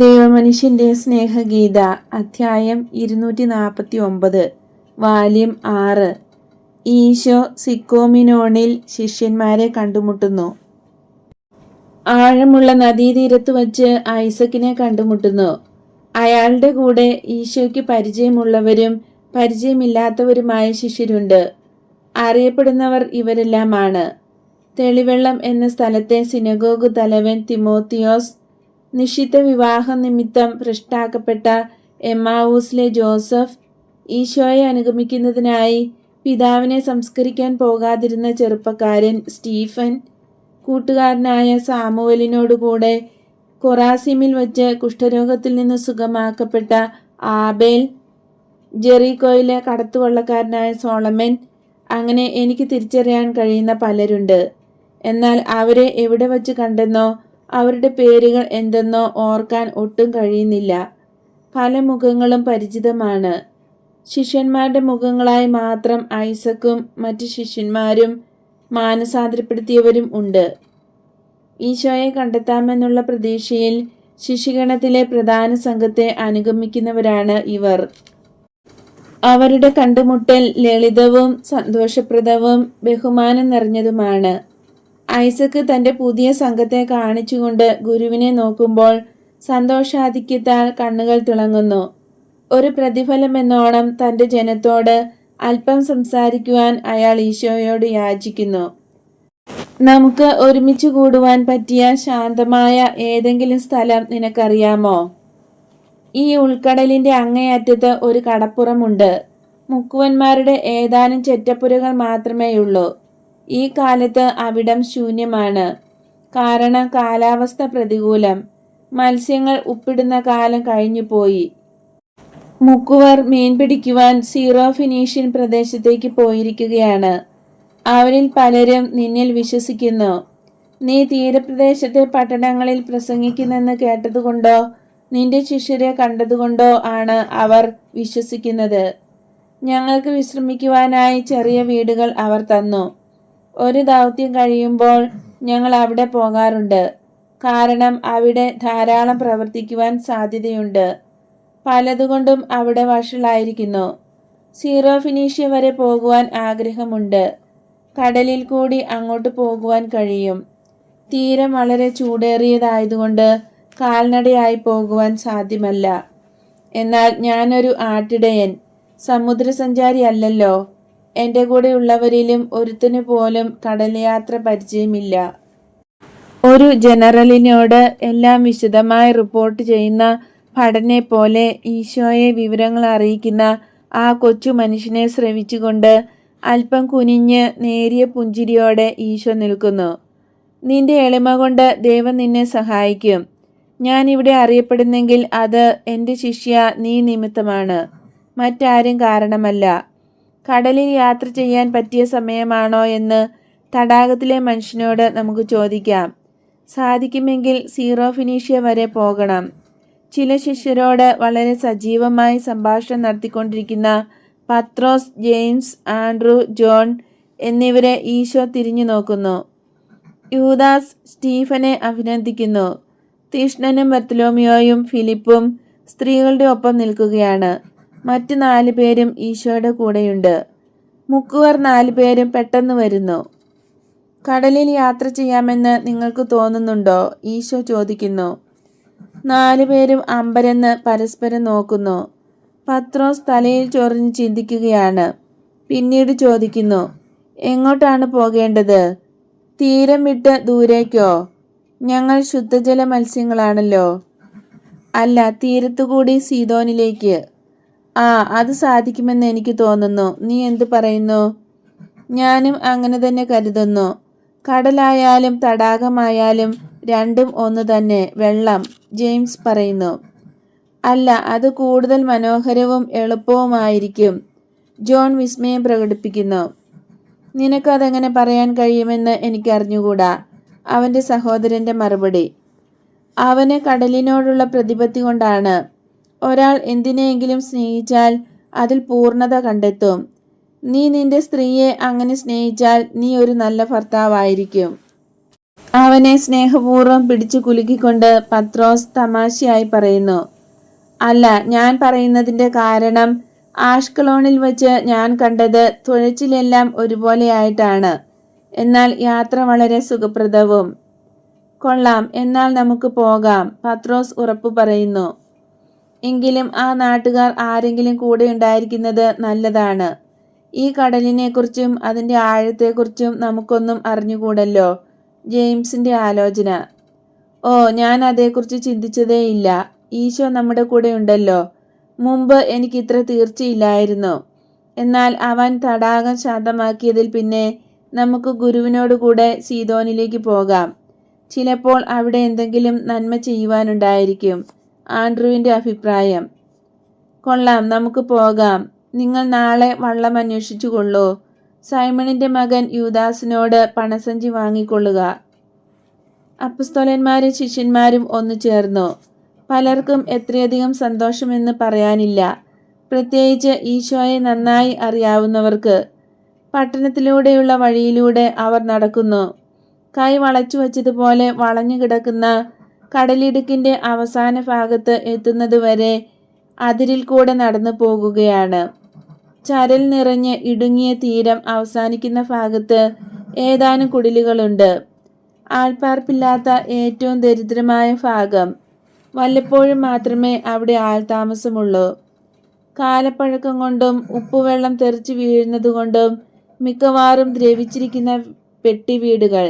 ദൈവമനുഷ്യന്റെ സ്നേഹഗീത അധ്യായം 249 വാല്യം 6. ഈശോ സിക്കോമിനോണിൽ ശിഷ്യന്മാരെ കണ്ടുമുട്ടുന്നു. ആഴമുള്ള നദീതീരത്ത് വച്ച് ഐസക്കിനെ കണ്ടുമുട്ടുന്നു. അയാളുടെ കൂടെ ഈശോയ്ക്ക് പരിചയമുള്ളവരും പരിചയമില്ലാത്തവരുമായ ശിഷ്യരുണ്ട്. അറിയപ്പെടുന്നവർ ഇവരെല്ലാമാണ്. തെളിവെള്ളം എന്ന സ്ഥലത്തെ സിനഗോഗ് തലവൻ തിമോത്തിയോസ്, നിശ്ചിത വിവാഹം നിമിത്തം ഭ്രഷ്ടാക്കപ്പെട്ട എമ്മാവൂസിലെ ജോസഫ്, ഈശോയെ അനുഗമിക്കുന്നതിനായി പിതാവിനെ സംസ്കരിക്കാൻ പോകാതിരുന്ന ചെറുപ്പക്കാരൻ സ്റ്റീഫൻ, കൂട്ടുകാരനായ സാമുവലിനോടുകൂടെ കൊറാസിമിൽ വച്ച് കുഷ്ഠരോഗത്തിൽ നിന്ന് സുഖമാക്കപ്പെട്ട ആബേൽ, ജെറീക്കോയിലെ കടത്തുവള്ളക്കാരനായ സോളമൻ, അങ്ങനെ എനിക്ക് തിരിച്ചറിയാൻ കഴിയുന്ന പലരുണ്ട്. എന്നാൽ അവരെ എവിടെ വച്ച് കണ്ടെന്നോ അവരുടെ പേരുകൾ എന്തെന്നോ ഓർക്കാൻ ഒട്ടും കഴിയുന്നില്ല. പല മുഖങ്ങളും പരിചിതമാണ്. ശിഷ്യന്മാരുടെ മുഖങ്ങളായി മാത്രം ഐസക്കും മറ്റു ശിഷ്യന്മാരും മാനസാന്തരപ്പെടുത്തിയവരും ഉണ്ട്. ഈശോയെ കണ്ടെത്താമെന്നുള്ള പ്രതീക്ഷയിൽ ശിഷ്യഗണത്തിലെ പ്രധാന സംഘത്തെ അനുഗമിക്കുന്നവരാണ് ഇവർ. അവരുടെ കണ്ടുമുട്ടൽ ലളിതവും സന്തോഷപ്രദവും ബഹുമാനം നിറഞ്ഞതുമാണ്. ഐസക്ക് തൻ്റെ പുതിയ സംഘത്തെ കാണിച്ചുകൊണ്ട് ഗുരുവിനെ നോക്കുമ്പോൾ സന്തോഷാധിക്യത്താൽ കണ്ണുകൾ തിളങ്ങുന്നു. ഒരു പ്രതിഫലമെന്നോണം തൻ്റെ ജനത്തോട് അല്പം സംസാരിക്കുവാൻ അയാൾ ഈശോയോട് യാചിക്കുന്നു. നമുക്ക് ഒരുമിച്ച് കൂടുവാൻ പറ്റിയ ശാന്തമായ ഏതെങ്കിലും സ്ഥലം നിനക്കറിയാമോ? ഈ ഉൾക്കടലിൻ്റെ അങ്ങേയറ്റത്ത് ഒരു കടപ്പുറമുണ്ട്. മുക്കുവന്മാരുടെ ഏതാനും ചെറ്റപ്പുരകൾ മാത്രമേയുള്ളൂ. ഈ കാലത്ത് അവിടം ശൂന്യമാണ്. കാരണം കാലാവസ്ഥ പ്രതികൂലം. മത്സ്യങ്ങൾ ഉപ്പിടുന്ന കാലം കഴിഞ്ഞുപോയി. മുക്കുവർ മീൻ പിടിക്കുവാൻ സീറോ ഫിനീഷ്യൻ പ്രദേശത്തേക്ക് പോയിരിക്കുകയാണ്. അവരിൽ പലരും നിന്നിൽ വിശ്വസിക്കുന്നു. നീ തീരപ്രദേശത്തെ പട്ടണങ്ങളിൽ പ്രസംഗിക്കുന്നെന്ന് കേട്ടതുകൊണ്ടോ നിന്റെ ശിഷ്യരെ കണ്ടതുകൊണ്ടോ ആണ് അവർ വിശ്വസിക്കുന്നത്. ഞങ്ങൾക്ക് വിശ്രമിക്കുവാനായി ചെറിയ വീടുകൾ അവർ തന്നു. ഒരു ദൗത്യം കഴിയുമ്പോൾ ഞങ്ങൾ അവിടെ പോകാറുണ്ട്. കാരണം അവിടെ ധാരാളം പ്രവർത്തിക്കുവാൻ സാധ്യതയുണ്ട്. പലതുകൊണ്ടും അവിടെ വഷളായിരിക്കുന്നു. സീറോ ഫിനീഷ്യ വരെ പോകുവാൻ ആഗ്രഹമുണ്ട്. കടലിൽ കൂടി അങ്ങോട്ട് പോകുവാൻ കഴിയും. തീരം വളരെ ചൂടേറിയതായതുകൊണ്ട് കാൽനടയായി പോകുവാൻ സാധ്യമല്ല. എന്നാൽ ഞാനൊരു ആട്ടിടയൻ, സമുദ്രസഞ്ചാരി അല്ലല്ലോ. എൻ്റെ കൂടെ ഉള്ളവരിലും ഒരുത്തന് പോലും കടൽയാത്ര പരിചയമില്ല. ഒരു ജനറലിനോട് എല്ലാം വിശദമായി റിപ്പോർട്ട് ചെയ്യുന്ന ഭടനെ പോലെ ഈശോയെ വിവരങ്ങൾ അറിയിക്കുന്ന ആ കൊച്ചു മനുഷ്യനെ ശ്രവിച്ചുകൊണ്ട് അല്പം കുനിഞ്ഞ് നേരിയ പുഞ്ചിരിയോടെ ഈശോ നിൽക്കുന്നു. നിന്റെ എളിമ കൊണ്ട് ദൈവം നിന്നെ സഹായിക്കും. ഞാനിവിടെ അറിയപ്പെടുന്നെങ്കിൽ അത് എൻ്റെ ശിഷ്യ നീ നിമിത്തമാണ്, മറ്റാരും കാരണമല്ല. കടലിൽ യാത്ര ചെയ്യാൻ പറ്റിയ സമയമാണോ എന്ന് തടാകത്തിലെ മനുഷ്യനോട് നമുക്ക് ചോദിക്കാം. സാധിക്കുമെങ്കിൽ സീറോ ഫിനീഷ്യ വരെ പോകണം. ചില ശിഷ്യരോട് വളരെ സജീവമായി സംഭാഷണം നടത്തിക്കൊണ്ടിരിക്കുന്ന പത്രോസ്, ജെയിംസ്, ആൻഡ്രൂ, ജോൺ എന്നിവരെ ഈശോ തിരിഞ്ഞു നോക്കുന്നു. യൂദാസ് സ്റ്റീഫനെ അഭിനന്ദിക്കുന്നു. തീഷ്ണനും ബർത്തലോമിയോയും ഫിലിപ്പും സ്ത്രീകളുടെ ഒപ്പം നിൽക്കുകയാണ്. മറ്റ് 4 പേരും ഈശോയുടെ കൂടെയുണ്ട്. മുക്കുവർ 4 പേരും പെട്ടെന്ന് വരുന്നു. കടലിൽ യാത്ര ചെയ്യാമെന്ന് നിങ്ങൾക്ക് തോന്നുന്നുണ്ടോ? ഈശോ ചോദിക്കുന്നു. 4 പേരും അമ്പരന്ന് പരസ്പരം നോക്കുന്നു. പത്രോസ് തലയിൽ ചൊറിഞ്ഞ് ചിന്തിക്കുകയാണ്. പിന്നീട് ചോദിക്കുന്നു, എങ്ങോട്ടാണ് പോകേണ്ടത്? തീരം വിട്ട് ദൂരേക്കോ? ഞങ്ങൾ ശുദ്ധജല മത്സ്യങ്ങളാണല്ലോ. അല്ല, തീരത്തുകൂടി സീദോനിലേക്ക്. അത് സാധിക്കുമെന്ന് എനിക്ക് തോന്നുന്നു. നീ എന്തു പറയുന്നു? ഞാനും അങ്ങനെ തന്നെ കരുതുന്നു. കടലായാലും തടാകമായാലും രണ്ടും ഒന്ന് തന്നെ, വെള്ളം. ജെയിംസ് പറയുന്നു. അല്ല, അത് കൂടുതൽ മനോഹരവും എളുപ്പവുമായിരിക്കും. ജോൺ വിസ്മയം പ്രകടിപ്പിക്കുന്നു. നിനക്കതെങ്ങനെ പറയാൻ കഴിയുമെന്ന് എനിക്കറിഞ്ഞുകൂടാ. അവൻ്റെ സഹോദരൻ്റെ മറുപടി. അവന് കടലിനോടുള്ള പ്രതിപത്തി കൊണ്ടാണ്. ഒരാൾ എന്തിനെയെങ്കിലും സ്നേഹിച്ചാൽ അതിൽ പൂർണ്ണത കണ്ടെത്തും. നീ നിന്റെ സ്ത്രീയെ അങ്ങനെ സ്നേഹിച്ചാൽ നീ ഒരു നല്ല ഭർത്താവായിരിക്കും. അവനെ സ്നേഹപൂർവ്വം പിടിച്ചു കുലുക്കിക്കൊണ്ട് പത്രോസ് തമാശയായി പറയുന്നു. അല്ല, ഞാൻ പറയുന്നതിന്റെ കാരണം ആഷ്കലോണിൽ വച്ച് ഞാൻ കണ്ടത് തുഴച്ചിലെല്ലാം ഒരുപോലെയായിട്ടാണ്. എന്നാൽ യാത്ര വളരെ സുഖപ്രദവും. കൊള്ളാം, എന്നാൽ നമുക്ക് പോകാം, പത്രോസ് ഉറപ്പു പറയുന്നു. എങ്കിലും ആ നാട്ടുകാർ ആരെങ്കിലും കൂടെ ഉണ്ടായിരിക്കുന്നത് നല്ലതാണ്. ഈ കടലിനെക്കുറിച്ചും അതിൻ്റെ ആഴത്തെക്കുറിച്ചും നമുക്കൊന്നും അറിഞ്ഞുകൂടല്ലോ. ജെയിംസിന്റെ ആലോചന. ഓ, ഞാൻ അതേക്കുറിച്ച് ചിന്തിച്ചതേയില്ല. ഈശോ നമ്മുടെ കൂടെ ഉണ്ടല്ലോ. മുമ്പ് എനിക്കിത്ര തീർച്ചയില്ലായിരുന്നു. എന്നാൽ അവൻ തടാകം ശാന്തമാക്കിയതിൽ പിന്നെ നമുക്ക് ഗുരുവിനോട് കൂടെ സീദോനിലേക്ക് പോകാം. ചിലപ്പോൾ അവിടെ എന്തെങ്കിലും നന്മ ചെയ്യുവാനുണ്ടായിരിക്കും. ആൻഡ്രുവിൻ്റെ അഭിപ്രായം. കൊള്ളാം, നമുക്ക് പോകാം. നിങ്ങൾ നാളെ വള്ളം അന്വേഷിച്ചു കൊള്ളൂ. സൈമണിന്റെ മകൻ യൂദാസിനോട് പണസഞ്ചി വാങ്ങിക്കൊള്ളുക. അപ്പസ്തോലന്മാരും ശിഷ്യന്മാരും ഒന്നു ചേർന്നു. പലർക്കും എത്രയധികം സന്തോഷമെന്ന് പറയാനില്ല, പ്രത്യേകിച്ച് ഈശോയെ നന്നായി അറിയാവുന്നവർക്ക്. പട്ടണത്തിലൂടെയുള്ള വഴിയിലൂടെ അവർ നടക്കുന്നു. കൈ വളച്ചു വച്ചതുപോലെ വളഞ്ഞു കിടക്കുന്ന കടലിടുക്കിന്റെ അവസാന ഭാഗത്ത് എത്തുന്നതുവരെ അതിരിൽ കൂടെ നടന്നു പോകുകയാണ്. ചരൽ നിറഞ്ഞ് ഇടുങ്ങിയ തീരം അവസാനിക്കുന്ന ഭാഗത്ത് ഏതാനും കുടിലുകളുണ്ട്. ആൾപ്പാർപ്പില്ലാത്ത ഏറ്റവും ദരിദ്രമായ ഭാഗം. വല്ലപ്പോഴും മാത്രമേ അവിടെ ആൾതാമസമുള്ളൂ. കാലപ്പഴക്കം കൊണ്ടും ഉപ്പുവെള്ളം തെറിച്ചു വീഴുന്നതുകൊണ്ടും മിക്കവാറും ദ്രവിച്ചിരിക്കുന്ന പെട്ടിവീടുകൾ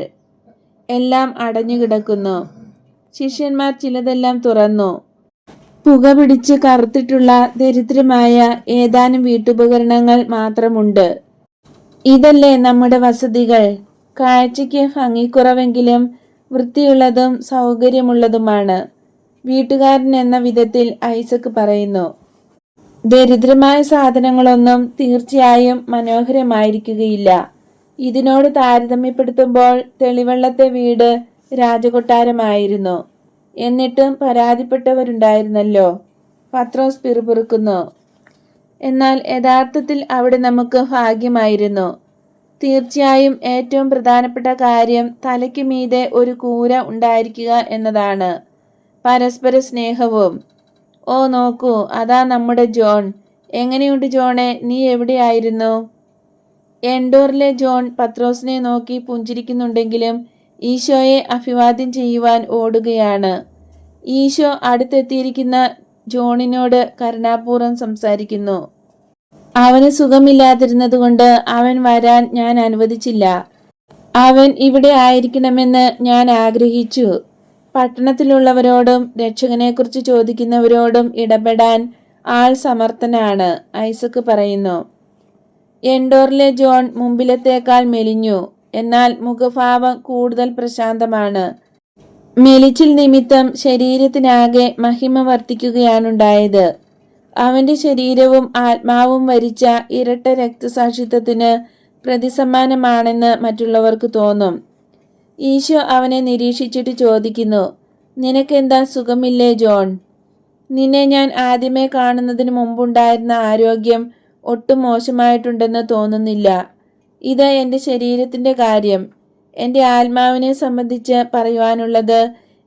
എല്ലാം അടഞ്ഞു കിടക്കുന്നു. ശിഷ്യന്മാർ ചിലതെല്ലാം തുറന്നു. പുക പിടിച്ച് കറുത്തിട്ടുള്ള ദരിദ്രമായ ഏതാനും വീട്ടുപകരണങ്ങൾ മാത്രമുണ്ട്. ഇതല്ലേ നമ്മുടെ വസതികൾ. കാഴ്ചയ്ക്ക് ഭംഗിക്കുറവെങ്കിലും വൃത്തിയുള്ളതും സൗകര്യമുള്ളതുമാണ്. വീട്ടുകാരൻ എന്ന വിധത്തിൽ ഐസക് പറയുന്നു. ദരിദ്രമായ സാധനങ്ങളൊന്നും തീർച്ചയായും മനോഹരമായിരിക്കുകയില്ല. ഇതിനോട് താരതമ്യപ്പെടുത്തുമ്പോൾ തെളിവെള്ളത്തെ വീട് രാജകൊട്ടാരമായിരുന്നു. എന്നിട്ടും പരാതിപ്പെട്ടവരുണ്ടായിരുന്നല്ലോ. പത്രോസ് പിറുപിറുക്കുന്നു. എന്നാൽ യഥാർത്ഥത്തിൽ അവിടെ നമുക്ക് ഭാഗ്യമായിരുന്നു. തീർച്ചയായും ഏറ്റവും പ്രധാനപ്പെട്ട കാര്യം തലയ്ക്ക് മീതെ ഒരു കൂര ഉണ്ടായിരിക്കുക എന്നതാണ്. പരസ്പര സ്നേഹവും. ഓ നോക്കൂ, അതാ നമ്മുടെ ജോൺ. എങ്ങനെയുണ്ട് ജോണെ, നീ എവിടെയായിരുന്നു? എൻഡോറിലെ ജോൺ പത്രോസിനെ നോക്കി പുഞ്ചിരിക്കുന്നുണ്ടെങ്കിലും ഈശോയെ അഭിവാദ്യം ചെയ്യുവാൻ ഓടുകയാണ്. ഈശോ അടുത്തെത്തിയിരിക്കുന്ന ജോണിനോട് കരുണാപൂർവ്വം സംസാരിക്കുന്നു. അവന് സുഖമില്ലാതിരുന്നതുകൊണ്ട് അവൻ വരാൻ ഞാൻ അനുവദിച്ചില്ല. അവൻ ഇവിടെ ആയിരിക്കണമെന്ന് ഞാൻ ആഗ്രഹിച്ചു. പട്ടണത്തിലുള്ളവരോടും രക്ഷകനെക്കുറിച്ച് ചോദിക്കുന്നവരോടും ഇടപെടാൻ ആൾ സമർത്ഥനാണ്, ഐസക് പറയുന്നു. എൻഡോറിലെ ജോൺ മുമ്പിലത്തേക്കാൾ മെലിഞ്ഞു. എന്നാൽ മുഖഭാവം കൂടുതൽ പ്രശാന്തമാണ്. മെലിച്ചിൽ നിമിത്തം ശരീരത്തിനാകെ മഹിമ വർദ്ധിക്കുകയാണുണ്ടായത്. അവന്റെ ശരീരവും ആത്മാവും വരിച്ച ഇരട്ട രക്തസാക്ഷിത്വത്തിന് പ്രതിസമ്മാനമാണെന്ന് മറ്റുള്ളവർക്ക് തോന്നും. ഈശോ അവനെ നിരീക്ഷിച്ചിട്ട് ചോദിക്കുന്നു, നിനക്കെന്താ സുഖമില്ലേ ജോൺ? നിന്നെ ഞാൻ ആദ്യമേ കാണുന്നതിന് മുമ്പുണ്ടായിരുന്ന ആരോഗ്യം ഒട്ടും മോശമായിട്ടുണ്ടെന്ന് തോന്നുന്നില്ല. ഇത് എൻ്റെ ശരീരത്തിൻ്റെ കാര്യം. എൻ്റെ ആത്മാവിനെ സംബന്ധിച്ച് പറയുവാനുള്ളത്,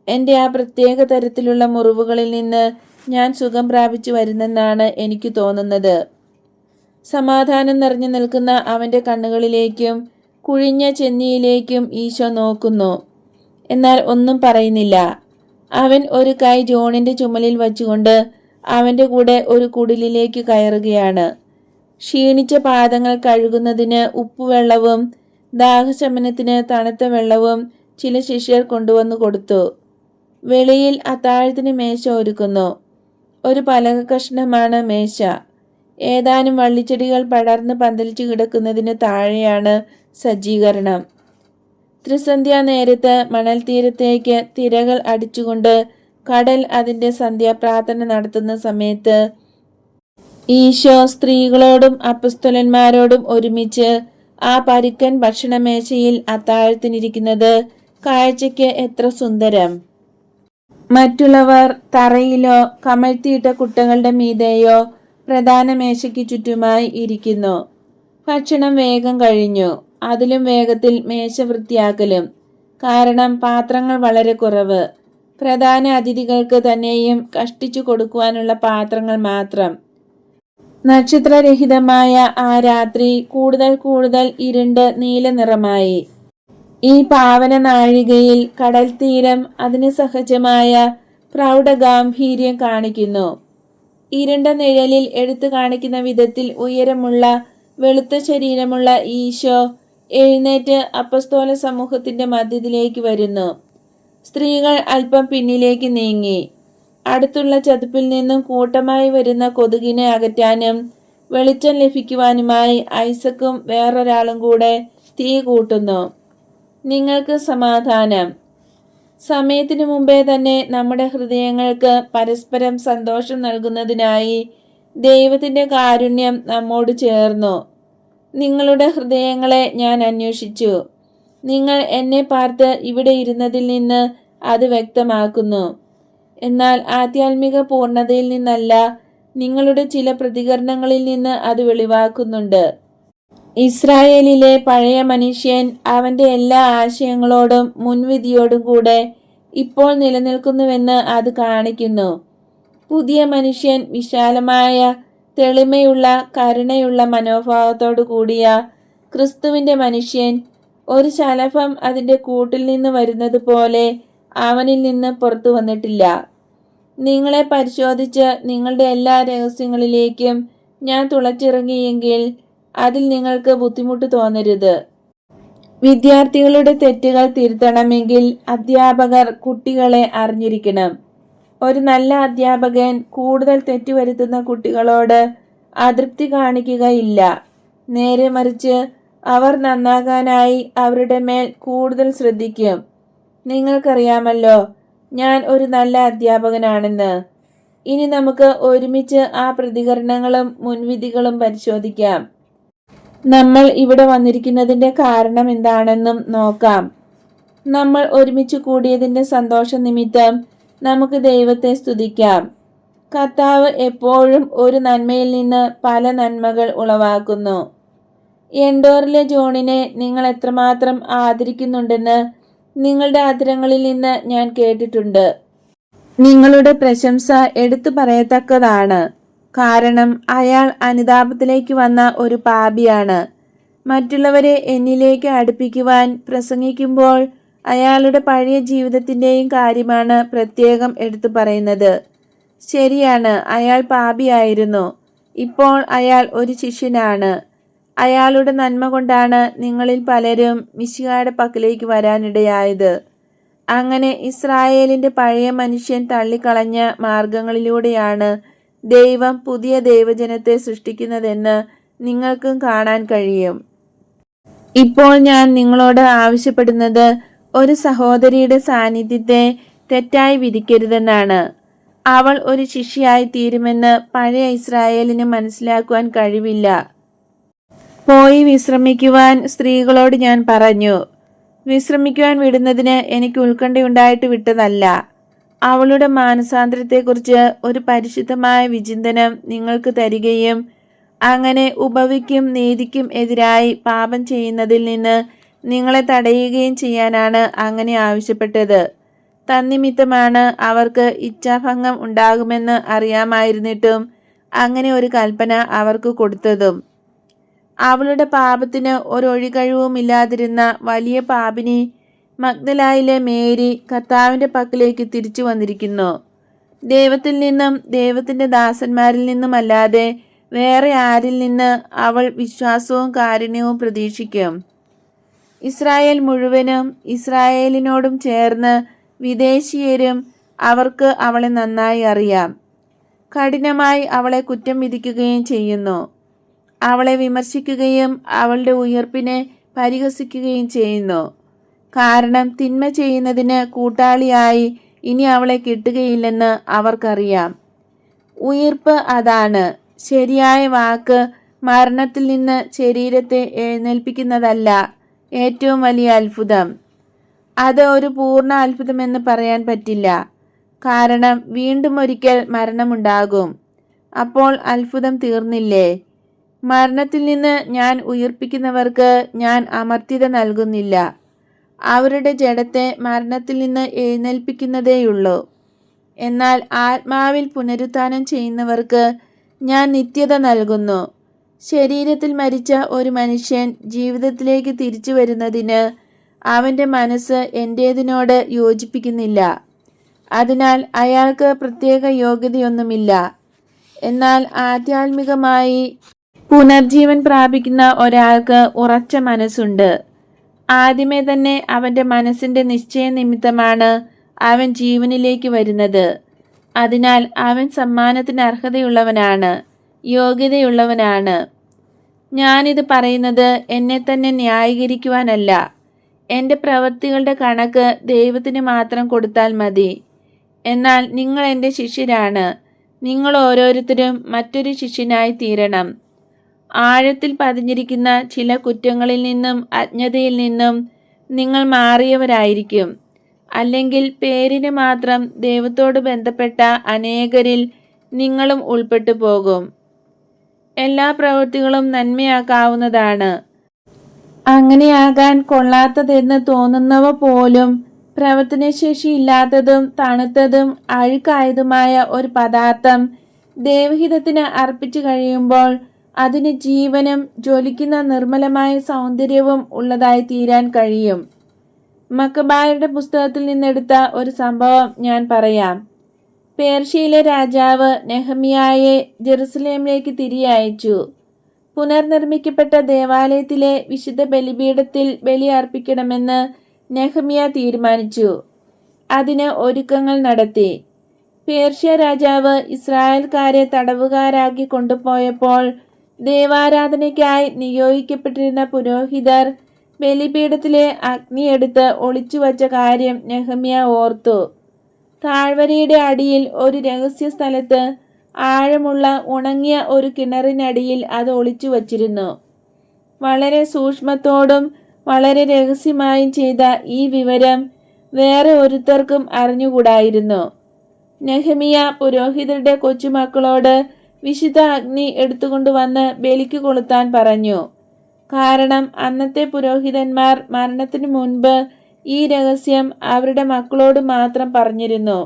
എൻ്റെ ആ പ്രത്യേക തരത്തിലുള്ള മുറിവുകളിൽ നിന്ന് ഞാൻ സുഖം പ്രാപിച്ചു വരുന്നെന്നാണ് എനിക്ക് തോന്നുന്നത്. സമാധാനം നിറഞ്ഞു നിൽക്കുന്ന അവൻ്റെ കണ്ണുകളിലേക്കും കുഴിഞ്ഞ ചെന്നിയിലേക്കും ഈശോ നോക്കുന്നു. എന്നാൽ ഒന്നും പറയുന്നില്ല. അവൻ ഒരു കൈ ജോണിൻ്റെ ചുമലിൽ വച്ചുകൊണ്ട് അവൻ്റെ കൂടെ ഒരു കുടിലിലേക്ക് കയറുകയാണ്. ക്ഷീണിച്ച പാദങ്ങൾ കഴുകുന്നതിന് ഉപ്പുവെള്ളവും ദാഹശമനത്തിന് തണുത്ത വെള്ളവും ചില ശിഷ്യർ കൊണ്ടുവന്നു കൊടുത്തു. വെളിയിൽ അത്താഴത്തിന് മേശ ഒരുക്കുന്നു. ഒരു പലക കഷ്ണമാണ് മേശ. ഏതാനും വള്ളിച്ചെടികൾ പടർന്ന് പന്തലിച്ചു കിടക്കുന്നതിന് താഴെയാണ് സജ്ജീകരണം. ത്രിസന്ധ്യാ നേരത്ത് മണൽ തീരത്തേക്ക് തിരകൾ അടിച്ചുകൊണ്ട് കടൽ അതിൻ്റെ സന്ധ്യാപ്രാർത്ഥന നടത്തുന്ന സമയത്ത് ഈശോ സ്ത്രീകളോടും അപ്പസ്തോലന്മാരോടും ഒരുമിച്ച് ആ പരുക്കൻ ഭക്ഷണമേശയിൽ അത്താഴത്തിനിരിക്കുന്നത് കാഴ്ചയ്ക്ക് എത്ര സുന്ദരം. മറ്റുള്ളവർ തറയിലോ കമഴ്ത്തിയിട്ട കുട്ടകളുടെ മീതെയോ പ്രധാന മേശയ്ക്ക് ചുറ്റുമായി ഇരിക്കുന്നു. ഭക്ഷണം വേഗം കഴിഞ്ഞു. അതിലും വേഗത്തിൽ മേശ വൃത്തിയാക്കലും കാരണം പാത്രങ്ങൾ വളരെ കുറവ്. പ്രധാന അതിഥികൾക്ക് തന്നെയും കഷ്ടിച്ചു കൊടുക്കുവാനുള്ള പാത്രങ്ങൾ മാത്രം. നക്ഷത്രരഹിതമായ ആ രാത്രി കൂടുതൽ കൂടുതൽ ഇരുണ്ട് നീല നിറമായി. ഈ പാവന നാഴികയിൽ കടൽ തീരം അതിന് സഹജമായ പ്രൗഢഗാംഭീര്യം കാണിക്കുന്നു. ഇരുണ്ട നിഴലിൽ എടുത്തു കാണിക്കുന്ന വിധത്തിൽ ഉയരമുള്ള വെളുത്ത ശരീരമുള്ള ഈശോ എഴുന്നേറ്റ് അപ്പസ്തോല സമൂഹത്തിന്റെ മധ്യത്തിലേക്ക് വരുന്നു. സ്ത്രീകൾ അല്പം പിന്നിലേക്ക് നീങ്ങി. അടുത്തുള്ള ചതുപ്പിൽ നിന്നും കൂട്ടമായി വരുന്ന കൊതുകിനെ അകറ്റാനും വെളിച്ചം ലഭിക്കുവാനുമായി ഐസക്കും വേറൊരാളും കൂടെ തീ കൂട്ടുന്നു. നിങ്ങൾക്ക് സമാധാനം. സമയത്തിനു മുമ്പേ തന്നെ നമ്മുടെ ഹൃദയങ്ങൾക്ക് പരസ്പരം സന്തോഷം നൽകുന്നതിനായി ദൈവത്തിന്റെ കാരുണ്യം നമ്മോട് ചേർന്നു. നിങ്ങളുടെ ഹൃദയങ്ങളെ ഞാൻ അന്വേഷിച്ചു. നിങ്ങൾ എന്നെ പാർത്ത് ഇവിടെ ഇരുന്നതിൽ നിന്ന് അത് വ്യക്തമാക്കുന്നു. എന്നാൽ ആധ്യാത്മിക പൂർണ്ണതയിൽ നിന്നല്ല, നിങ്ങളുടെ ചില പ്രതികരണങ്ങളിൽ നിന്ന് അത് വെളിവാക്കുന്നുണ്ട്. ഇസ്രായേലിലെ പഴയ മനുഷ്യൻ അവന്റെ എല്ലാ ആശയങ്ങളോടും മുൻവിധിയോടും കൂടെ ഇപ്പോൾ നിലനിൽക്കുന്നുവെന്ന് അത് കാണിക്കുന്നു. പുതിയ മനുഷ്യൻ വിശാലമായ തെളിമയുള്ള കരുണയുള്ള മനോഭാവത്തോടു കൂടിയ ക്രിസ്തുവിന്റെ മനുഷ്യൻ ഒരു ശലഭം അതിന്റെ കൂട്ടിൽ നിന്ന് വരുന്നത് പോലെ അവനിൽ നിന്ന് പുറത്തു വന്നിട്ടില്ല. നിങ്ങളെ പരിശോധിച്ച് നിങ്ങളുടെ എല്ലാ രഹസ്യങ്ങളിലേക്കും ഞാൻ തുളച്ചിറങ്ങിയെങ്കിൽ അതിൽ നിങ്ങൾക്ക് ബുദ്ധിമുട്ട് തോന്നരുത്. വിദ്യാർത്ഥികളുടെ തെറ്റുകൾ തിരുത്തണമെങ്കിൽ അധ്യാപകർ കുട്ടികളെ അറിഞ്ഞിരിക്കണം. ഒരു നല്ല അധ്യാപകൻ കൂടുതൽ തെറ്റുവരുത്തുന്ന കുട്ടികളോട് അതൃപ്തി കാണിക്കുകയില്ല. നേരെ മറിച്ച് അവർ നന്നാകാനായി അവരുടെ മേൽ കൂടുതൽ ശ്രദ്ധിക്കും. നിങ്ങൾക്കറിയാമല്ലോ ഞാൻ ഒരു നല്ല അധ്യാപകനാണെന്ന്. ഇനി നമുക്ക് ഒരുമിച്ച് ആ പ്രതികരണങ്ങളും മുൻവിധികളും പരിശോധിക്കാം. നമ്മൾ ഇവിടെ വന്നിരിക്കുന്നതിന്റെ കാരണം എന്താണെന്നും നോക്കാം. നമ്മൾ ഒരുമിച്ച് കൂടിയതിന്റെ സന്തോഷ നിമിത്തം നമുക്ക് ദൈവത്തെ സ്തുതിക്കാം. കർത്താവ് എപ്പോഴും ഒരു നന്മയിൽ നിന്ന് പല നന്മകൾ ഉളവാക്കുന്നു. എൻഡോറിലെ ജോണിനെ നിങ്ങൾ എത്രമാത്രം ആദരിക്കുന്നുണ്ടെന്ന് നിങ്ങളുടെ അധരങ്ങളിൽ നിന്ന് ഞാൻ കേട്ടിട്ടുണ്ട്. നിങ്ങളുടെ പ്രശംസ എടുത്തു പറയത്തക്കതാണ്. കാരണം അയാൾ അനുതാപത്തിലേക്ക് വന്ന ഒരു പാപിയാണ്. മറ്റുള്ളവരെ എന്നിലേക്ക് അടുപ്പിക്കുവാൻ പ്രസംഗിക്കുമ്പോൾ അയാളുടെ പഴയ ജീവിതത്തിൻ്റെയും കാര്യമാണ് പ്രത്യേകം എടുത്തു പറയുന്നത്. ശരിയാണ്, അയാൾ പാപിയായിരുന്നു. ഇപ്പോൾ അയാൾ ഒരു ശിഷ്യനാണ്. അയാളുടെ നന്മ കൊണ്ടാണ് നിങ്ങളിൽ പലരും മിശിഹായുടെ പക്കലേക്ക് വരാനിടയായത്. അങ്ങനെ ഇസ്രായേലിന്റെ പഴയ മനുഷ്യൻ തള്ളിക്കളഞ്ഞ മാർഗങ്ങളിലൂടെയാണ് ദൈവം പുതിയ ദൈവജനത്തെ സൃഷ്ടിക്കുന്നതെന്ന് നിങ്ങൾക്കും കാണാൻ കഴിയും. ഇപ്പോൾ ഞാൻ നിങ്ങളോട് ആവശ്യപ്പെടുന്നത് ഒരു സഹോദരിയുടെ സാന്നിധ്യത്തെ തെറ്റായി വിധിക്കരുതെന്നാണ്. അവൾ ഒരു ശിഷ്യയായി തീരുമെന്ന് പഴയ ഇസ്രായേലിന് മനസ്സിലാക്കുവാൻ കഴിവില്ല. പോയി വിശ്രമിക്കുവാൻ സ്ത്രീകളോട് ഞാൻ പറഞ്ഞു. വിശ്രമിക്കുവാൻ വിടുന്നതിന് എനിക്ക് ഉത്കണ്ഠയുണ്ടായിട്ട് വിട്ടതല്ല. അവളുടെ മാനസാന്തരത്തെക്കുറിച്ച് ഒരു പരിശുദ്ധമായ വിചിന്തനം നിങ്ങൾക്ക് തരികയും അങ്ങനെ ഉപവിക്കും നീതിക്കും എതിരായി പാപം ചെയ്യുന്നതിൽ നിന്ന് നിങ്ങളെ തടയുകയും ചെയ്യാനാണ് അങ്ങനെ ആവശ്യപ്പെട്ടത്. തന്നിമിത്തമാണ് അവർക്ക് ഇച്ഛാഭംഗം ഉണ്ടാകുമെന്ന് അറിയാമായിരുന്നിട്ടും അങ്ങനെ ഒരു കൽപ്പന അവർക്ക് കൊടുത്തതും. അവളുടെ പാപത്തിന് ഒരൊഴികഴിവുമില്ലാതിരുന്ന വലിയ പാപിനി മഗ്ദലായിലെ മേരി കർത്താവിൻ്റെ പക്കലേക്ക് തിരിച്ചു വന്നിരിക്കുന്നു. ദൈവത്തിൽ നിന്നും ദൈവത്തിൻ്റെ ദാസന്മാരിൽ നിന്നുമല്ലാതെ വേറെ ആരിൽ നിന്ന് അവൾ വിശ്വാസവും കാരുണ്യവും പ്രതീക്ഷിക്കും? ഇസ്രായേൽ മുഴുവനും ഇസ്രായേലിനോടും ചേർന്ന് വിദേശീയരും അവർക്ക് അവളെ നന്നായി അറിയാം. കഠിനമായി അവളെ കുറ്റം വിധിക്കുകയും ചെയ്യുന്നു. അവളെ വിമർശിക്കുകയും അവളുടെ ഉയർപ്പിനെ പരിഹസിക്കുകയും ചെയ്യുന്നു. കാരണം തിന്മ ചെയ്യുന്നതിന് കൂട്ടാളിയായി ഇനി അവളെ കിട്ടുകയില്ലെന്ന് അവർക്കറിയാം. ഉയിർപ്പ് അതാണ്. ശരിയായ വാക്ക് മരണത്തിൽ നിന്ന് ശരീരത്തെ എഴുന്നേൽപ്പിക്കുന്നതല്ല ഏറ്റവും വലിയ അത്ഭുതം. അത് ഒരു പൂർണ്ണ അത്ഭുതമെന്ന് പറയാൻ പറ്റില്ല. കാരണം വീണ്ടും ഒരിക്കൽ മരണമുണ്ടാകും. അപ്പോൾ അത്ഭുതം തീർന്നില്ലേ? മരണത്തിൽ നിന്ന് ഞാൻ ഉയിർപ്പിക്കുന്നവർക്ക് ഞാൻ അമർത്യത നൽകുന്നില്ല. അവരുടെ ജഡത്തെ മരണത്തിൽ നിന്ന് എഴുന്നേൽപ്പിക്കുന്നതേയുള്ളൂ. എന്നാൽ ആത്മാവിൽ പുനരുത്ഥാനം ചെയ്യുന്നവർക്ക് ഞാൻ നിത്യത നൽകുന്നു. ശരീരത്തിൽ മരിച്ച ഒരു മനുഷ്യൻ ജീവിതത്തിലേക്ക് തിരിച്ചു വരുന്നതിന് അവൻ്റെ മനസ്സ് എൻ്റേതിനോട് യോജിപ്പിക്കുന്നില്ല. അതിനാൽ അയാൾക്ക് പ്രത്യേക യോഗ്യതയൊന്നുമില്ല. എന്നാൽ ആധ്യാത്മികമായി പുനർജീവൻ പ്രാപിക്കുന്ന ഒരാൾക്ക് ഉറച്ച മനസ്സുണ്ട്. ആദ്യമേ തന്നെ അവൻ്റെ മനസ്സിൻ്റെ നിശ്ചയനിമിത്തമാണ് അവൻ ജീവനിലേക്ക് വരുന്നത്. അതിനാൽ അവൻ സമ്മാനത്തിന് അർഹതയുള്ളവനാണ്, യോഗ്യതയുള്ളവനാണ്. ഞാനിത് പറയുന്നത് എന്നെ തന്നെ ന്യായീകരിക്കുവാനല്ല. എൻ്റെ പ്രവൃത്തികളുടെ കണക്ക് ദൈവത്തിന് മാത്രം കൊടുത്താൽ മതി. എന്നാൽ നിങ്ങൾ എൻ്റെ ശിഷ്യരാണ്. നിങ്ങൾ ഓരോരുത്തരും മറ്റൊരു ശിഷ്യനായി തീരണം. ആഴത്തിൽ പതിഞ്ഞിരിക്കുന്ന ചില കുറ്റങ്ങളിൽ നിന്നും അജ്ഞതയിൽ നിന്നും നിങ്ങൾ മാറിയവരായിരിക്കും. അല്ലെങ്കിൽ പേരിന് മാത്രം ദൈവത്തോട് ബന്ധപ്പെട്ട അനേകരിൽ നിങ്ങളും ഉൾപ്പെട്ടു പോകും. എല്ലാ പ്രവൃത്തികളും നന്മയാക്കാവുന്നതാണ്. അങ്ങനെയാകാൻ കൊള്ളാത്തതെന്ന് തോന്നുന്നവ പോലും പ്രവർത്തനശേഷിയില്ലാത്തതും തണുത്തതും അഴുക്കായതുമായ ഒരു പദാർത്ഥം ദൈവഹിതത്തിന് അർപ്പിച്ചു കഴിയുമ്പോൾ അതിന് ജീവനും ജ്വലിക്കുന്ന നിർമ്മലമായ സൗന്ദര്യവും ഉള്ളതായി തീരാൻ കഴിയും. മക്കബായരുടെ പുസ്തകത്തിൽ നിന്നെടുത്ത ഒരു സംഭവം ഞാൻ പറയാം. പേർഷ്യയിലെ രാജാവ് നെഹമ്യായെ ജെറുസലേമിലേക്ക് തിരികെ അയച്ചു. പുനർനിർമ്മിക്കപ്പെട്ട ദേവാലയത്തിലെ വിശുദ്ധ ബലിപീഠത്തിൽ ബലി അർപ്പിക്കണമെന്ന് നെഹമ്യ തീരുമാനിച്ചു. അതിന് ഒരുക്കങ്ങൾ നടത്തി. പേർഷ്യ രാജാവ് ഇസ്രായേൽക്കാരെ തടവുകാരാക്കി കൊണ്ടുപോയപ്പോൾ ദേവാരാധനയ്ക്കായി നിയോഗിക്കപ്പെട്ടിരുന്ന പുരോഹിതർ ബലിപീഠത്തിലെ അഗ്നിയെടുത്ത് ഒളിച്ചുവച്ച കാര്യം നെഹമ്യ ഓർത്തു. താഴ്വരയുടെ അടിയിൽ ഒരു രഹസ്യ സ്ഥലത്ത് ആഴമുള്ള ഉണങ്ങിയ ഒരു കിണറിനടിയിൽ അത് ഒളിച്ചു വച്ചിരുന്നു. വളരെ സൂക്ഷ്മത്തോടും വളരെ രഹസ്യമായും ചെയ്ത ഈ വിവരം വേറെ ഒരുത്തർക്കും അറിഞ്ഞുകൂടായിരുന്നു. നെഹമ്യ പുരോഹിതരുടെ കൊച്ചുമക്കളോട് വിശുദ്ധ അഗ്നി എടുത്തുകൊണ്ടുവന്ന് ബലിക്ക് കൊളുത്താൻ പറഞ്ഞു. കാരണം അന്നത്തെ പുരോഹിതന്മാർ മരണത്തിനു മുൻപ് ഈ രഹസ്യം അവരുടെ മക്കളോട് മാത്രം പറഞ്ഞിരുന്നു.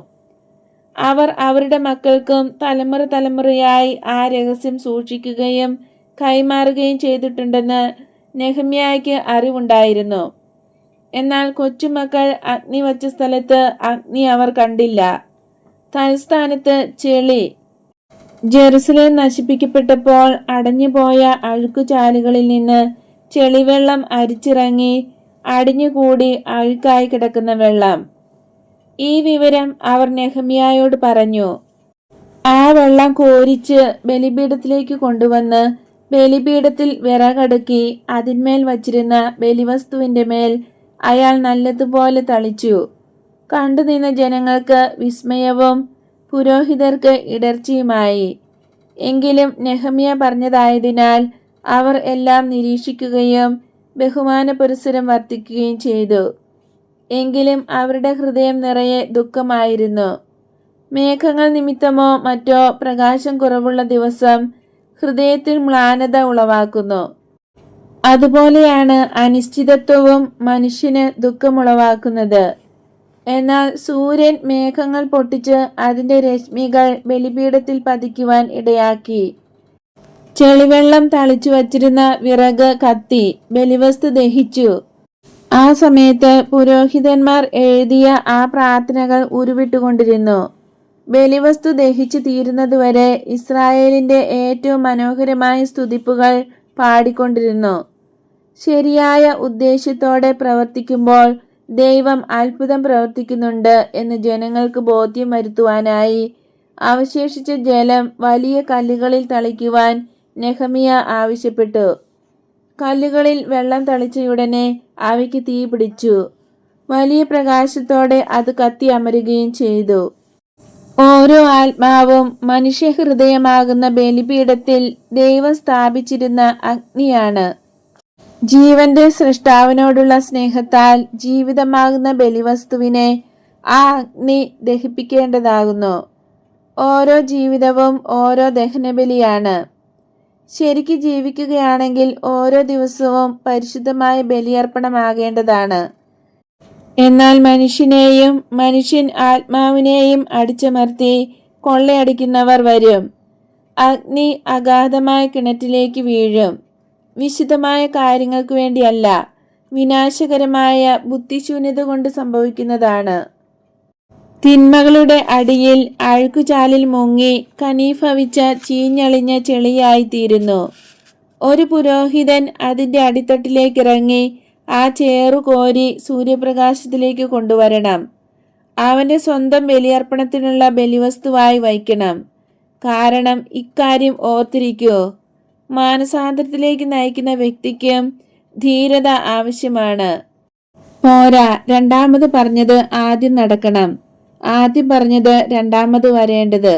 അവർ അവരുടെ മക്കൾക്കും തലമുറ തലമുറയായി ആ രഹസ്യം സൂക്ഷിക്കുകയും കൈമാറുകയും ചെയ്തിട്ടുണ്ടെന്ന് നെഹമ്യായ്ക്ക് അറിവുണ്ടായിരുന്നു. എന്നാൽ കൊച്ചുമക്കൾ അഗ്നി വച്ച സ്ഥലത്ത് അഗ്നി അവർ കണ്ടില്ല. തൽസ്ഥാനത്ത് ചെളി. ജെറുസലേം നശിപ്പിക്കപ്പെട്ടപ്പോൾ അടഞ്ഞുപോയ അഴുക്കുചാലുകളിൽ നിന്ന് ചെളിവെള്ളം അരിച്ചിറങ്ങി അടിഞ്ഞുകൂടി അഴുക്കായി കിടക്കുന്ന വെള്ളം. ഈ വിവരം അവർ നെഹമ്യായോട് പറഞ്ഞു. ആ വെള്ളം കോരിച്ച് ബലിപീഠത്തിലേക്ക് കൊണ്ടുവന്ന് ബലിപീഠത്തിൽ വിറകടുക്കി അതിന്മേൽ വച്ചിരുന്ന ബലിവസ്തുവിന്റെ മേൽ അയാൾ നല്ലതുപോലെ തളിച്ചു. കണ്ടുനിന്ന ജനങ്ങൾക്ക് വിസ്മയവും പുരോഹിതർക്ക് ഇടർച്ചയുമായി. എങ്കിലും നെഹമ്യ പറഞ്ഞതായതിനാൽ അവർ എല്ലാം നിരീക്ഷിക്കുകയും ബഹുമാന പുരസ്സരം വർദ്ധിക്കുകയും ചെയ്തു. എങ്കിലും അവരുടെ ഹൃദയം നിറയെ ദുഃഖമായിരുന്നു. മേഘങ്ങൾ നിമിത്തമോ മറ്റോ പ്രകാശം കുറവുള്ള ദിവസം ഹൃദയത്തിൽ മ്ലാനത ഉളവാക്കുന്നു. അതുപോലെയാണ് അനിശ്ചിതത്വവും മനുഷ്യന് ദുഃഖമുളവാക്കുന്നത്. എന്നാൽ സൂര്യൻ മേഘങ്ങൾ പൊട്ടിച്ച് അതിന്റെ രശ്മികൾ ബലിപീഠത്തിൽ പതിക്കുവാൻ ഇടയാക്കി. ചെളിവെള്ളം തളിച്ചു വച്ചിരുന്ന വിറക് കത്തി ബലിവസ്തു ദഹിച്ചു. ആ സമയത്ത് പുരോഹിതന്മാർ എഴുതിയ ആ പ്രാർത്ഥനകൾ ഉരുവിട്ടുകൊണ്ടിരുന്നു. ബലിവസ്തു ദഹിച്ചു തീരുന്നതുവരെ ഇസ്രായേലിന്റെ ഏറ്റവും മനോഹരമായ സ്തുതിപ്പുകൾ പാടിക്കൊണ്ടിരുന്നു. ശരിയായ ഉദ്ദേശ്യത്തോടെ പ്രവർത്തിക്കുമ്പോൾ ദൈവം അത്ഭുതം പ്രവർത്തിക്കുന്നുണ്ട് എന്ന് ജനങ്ങൾക്ക് ബോധ്യം വരുത്തുവാനായി അവശേഷിച്ച ജലം വലിയ കല്ലുകളിൽ തളിക്കുവാൻ നെഹമ്യ ആവശ്യപ്പെട്ടു. കല്ലുകളിൽ വെള്ളം തളിച്ചയുടനെ അവയ്ക്ക് തീ പിടിച്ചു. വലിയ പ്രകാശത്തോടെ അത് കത്തി അമരുകയും ചെയ്തു. ഓരോ ആത്മാവും മനുഷ്യഹൃദയമാകുന്ന ബലിപീഠത്തിൽ ദൈവം സ്ഥാപിച്ചിരുന്ന അഗ്നിയാണ്. ജീവന്റെ സൃഷ്ടാവിനോടുള്ള സ്നേഹത്താൽ ജീവിതമാകുന്ന ബലിവസ്തുവിനെ ആ അഗ്നി ദഹിപ്പിക്കേണ്ടതാകുന്നു. ഓരോ ജീവിതവും ഓരോ ദഹനബലിയാണ്. ശരിക്ക് ജീവിക്കുകയാണെങ്കിൽ ഓരോ ദിവസവും പരിശുദ്ധമായ ബലിയർപ്പണമാകേണ്ടതാണ്. എന്നാൽ മനുഷ്യൻ ആത്മാവിനെയും അടിച്ചമർത്തി കൊള്ളയടിക്കുന്നവർ വരും. അഗ്നി അഗാധമായ കിണറ്റിലേക്ക് വീഴും. വിശുദ്ധമായ കാര്യങ്ങൾക്ക് വേണ്ടിയല്ല, വിനാശകരമായ ബുദ്ധിശൂന്യത കൊണ്ട് സംഭവിക്കുന്നതാണ്. തിന്മകളുടെ അടിയിൽ അഴുക്കുചാലിൽ മുങ്ങി കനീഭവിച്ച ചീഞ്ഞളിഞ്ഞ ചെളിയായിത്തീരുന്നു. ഒരു പുരോഹിതൻ അതിൻ്റെ അടിത്തട്ടിലേക്കിറങ്ങി ആ ചേറു കോരി സൂര്യപ്രകാശത്തിലേക്ക് കൊണ്ടുവരണം. അവൻ്റെ സ്വന്തം ബലിയർപ്പണത്തിനുള്ള ബലിവസ്തുവായി വയ്ക്കണം. കാരണം ഇക്കാര്യം ഓർത്തിരിക്കൂ, മാനസാന്തരത്തിലേക്ക് നയിക്കുന്ന വ്യക്തിക്കും ധീരത ആവശ്യമാണ്. പോരാ, രണ്ടാമത് പറഞ്ഞത് ആദ്യം നടക്കണം, ആദ്യം പറഞ്ഞത് രണ്ടാമത് വരേണ്ടത്.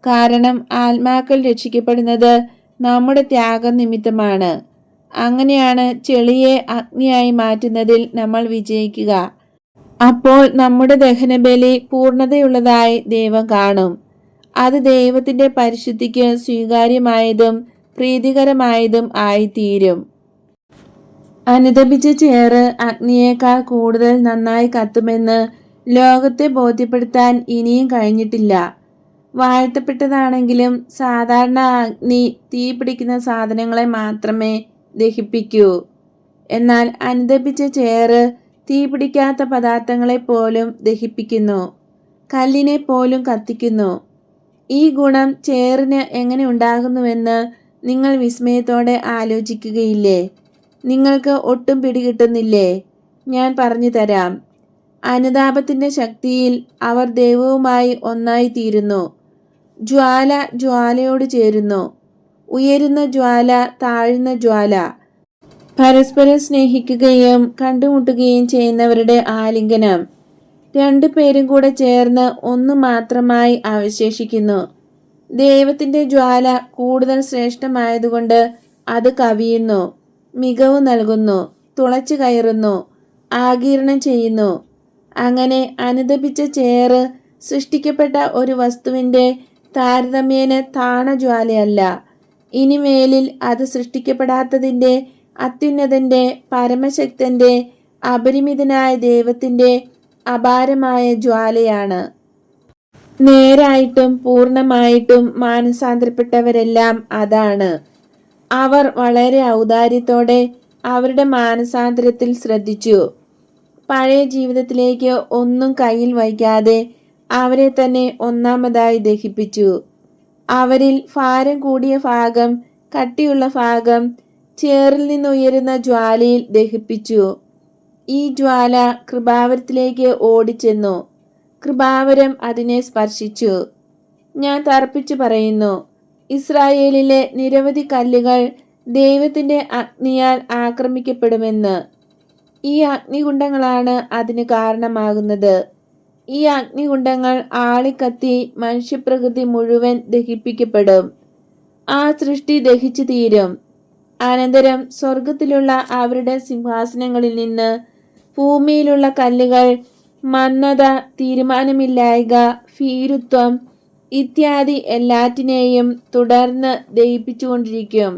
കാരണം ആത്മാക്കൾ രക്ഷിക്കപ്പെടുന്നത് നമ്മുടെ ത്യാഗം നിമിത്തമാണ്. അങ്ങനെയാണ് ചെളിയെ അഗ്നിയായി മാറ്റുന്നതിൽ നമ്മൾ വിജയിക്കുക. അപ്പോൾ നമ്മുടെ ദഹനബലി പൂർണ്ണതയുള്ളതായി ദൈവം കാണും. അത് ദൈവത്തിൻ്റെ പരിശുദ്ധിക്ക് സ്വീകാര്യമായതും പ്രീതികരമായതും ആയിത്തീരും. അനുതപിച്ച ചേറ് അഗ്നിയേക്കാൾ കൂടുതൽ നന്നായി കത്തുമെന്ന് ലോകത്തെ ബോധ്യപ്പെടുത്താൻ ഇനിയും കഴിഞ്ഞിട്ടില്ല. വാഴ്ത്തപ്പെട്ടതാണെങ്കിലും സാധാരണ അഗ്നി തീ പിടിക്കുന്ന സാധനങ്ങളെ മാത്രമേ ദഹിപ്പിക്കൂ. എന്നാൽ അനുതപിച്ച ചേറ് തീ പിടിക്കാത്ത പദാർത്ഥങ്ങളെ പോലും ദഹിപ്പിക്കുന്നു, കല്ലിനെ പോലും കത്തിക്കുന്നു. ഈ ഗുണം ചേറിന് എങ്ങനെ ഉണ്ടാകുന്നുവെന്ന് നിങ്ങൾ വിസ്മയത്തോടെ ആലോചിക്കുകയില്ലേ? നിങ്ങൾക്ക് ഒട്ടും പിടികിട്ടുന്നില്ലേ? ഞാൻ പറഞ്ഞു തരാം. അനുതാപത്തിൻ്റെ ശക്തിയിൽ അവർ ദൈവവുമായി ഒന്നായി തീരുന്നു. ജ്വാല ജ്വാലയോട് ചേരുന്നു. ഉയരുന്ന ജ്വാല താഴുന്ന ജ്വാല. പരസ്പരം സ്നേഹിക്കുകയും കണ്ടുമുട്ടുകയും ചെയ്യുന്നവരുടെ ആലിംഗനം. രണ്ടുപേരും കൂടെ ചേർന്ന് ഒന്നു മാത്രമായി അവശേഷിക്കുന്നു. ദൈവത്തിൻ്റെ ജ്വാല കൂടുതൽ ശ്രേഷ്ഠമായതുകൊണ്ട് അത് കവിയുന്നു, മികവ് നൽകുന്നു, തുളച്ചു കയറുന്നു, ആഗിരണം ചെയ്യുന്നു. അങ്ങനെ അനുതപിച്ച ചേറ് സൃഷ്ടിക്കപ്പെട്ട ഒരു വസ്തുവിൻ്റെ താരതമ്യേന താണ ജ്വാലയല്ല. ഇനിമേലിൽ അത് സൃഷ്ടിക്കപ്പെടാത്തതിൻ്റെ, അത്യുന്നതൻ്റെ, പരമശക്തൻ്റെ, അപരിമിതനായ ദൈവത്തിൻ്റെ അപാരമായ ജ്വാലയാണ്. നേരായിട്ടും പൂർണ്ണമായിട്ടും മാനസാന്തരപ്പെട്ടവരെല്ലാം അതാണ്. അവർ വളരെ ഔദാര്യത്തോടെ അവരുടെ മാനസാന്തരത്തിൽ ശ്രദ്ധിച്ചു. പഴയ ജീവിതത്തിലേക്ക് ഒന്നും കയ്യിൽ വയ്ക്കാതെ അവരെ തന്നെ ഒന്നാമതായി ദഹിപ്പിച്ചു. അവരിൽ ഭാരം കൂടിയ ഭാഗം, കട്ടിയുള്ള ഭാഗം ചേറിൽ നിന്നുയരുന്ന ജ്വാലയിൽ ദഹിപ്പിച്ചു. ഈ ജ്വാല കൃപാവരത്തിലേക്ക് ഓടിച്ചെന്നു. കൃപാവരം അതിനെ സ്പർശിച്ചു. ഞാൻ തർപ്പിച്ചു പറയുന്നു, ഇസ്രായേലിലെ നിരവധി കല്ലുകൾ ദൈവത്തിൻ്റെ അഗ്നിയാൽ ആക്രമിക്കപ്പെടുമെന്ന്. ഈ അഗ്നികുണ്ഡങ്ങളാണ് അതിന് കാരണമാകുന്നത്. ഈ അഗ്നികുണ്ഡങ്ങൾ ആളിക്കത്തി മനുഷ്യപ്രകൃതി മുഴുവൻ ദഹിപ്പിക്കപ്പെടും. ആ സൃഷ്ടി ദഹിച്ചു തീരും. അനന്തരം സ്വർഗത്തിലുള്ള അവരുടെ സിംഹാസനങ്ങളിൽ നിന്ന് ഭൂമിയിലുള്ള കല്ലുകൾ മന്ദത, തീരുമാനമില്ലായ്ക, ഭീരുത്വം ഇത്യാദി എല്ലാറ്റിനെയും തുടർന്ന് ദഹിപ്പിച്ചുകൊണ്ടിരിക്കും.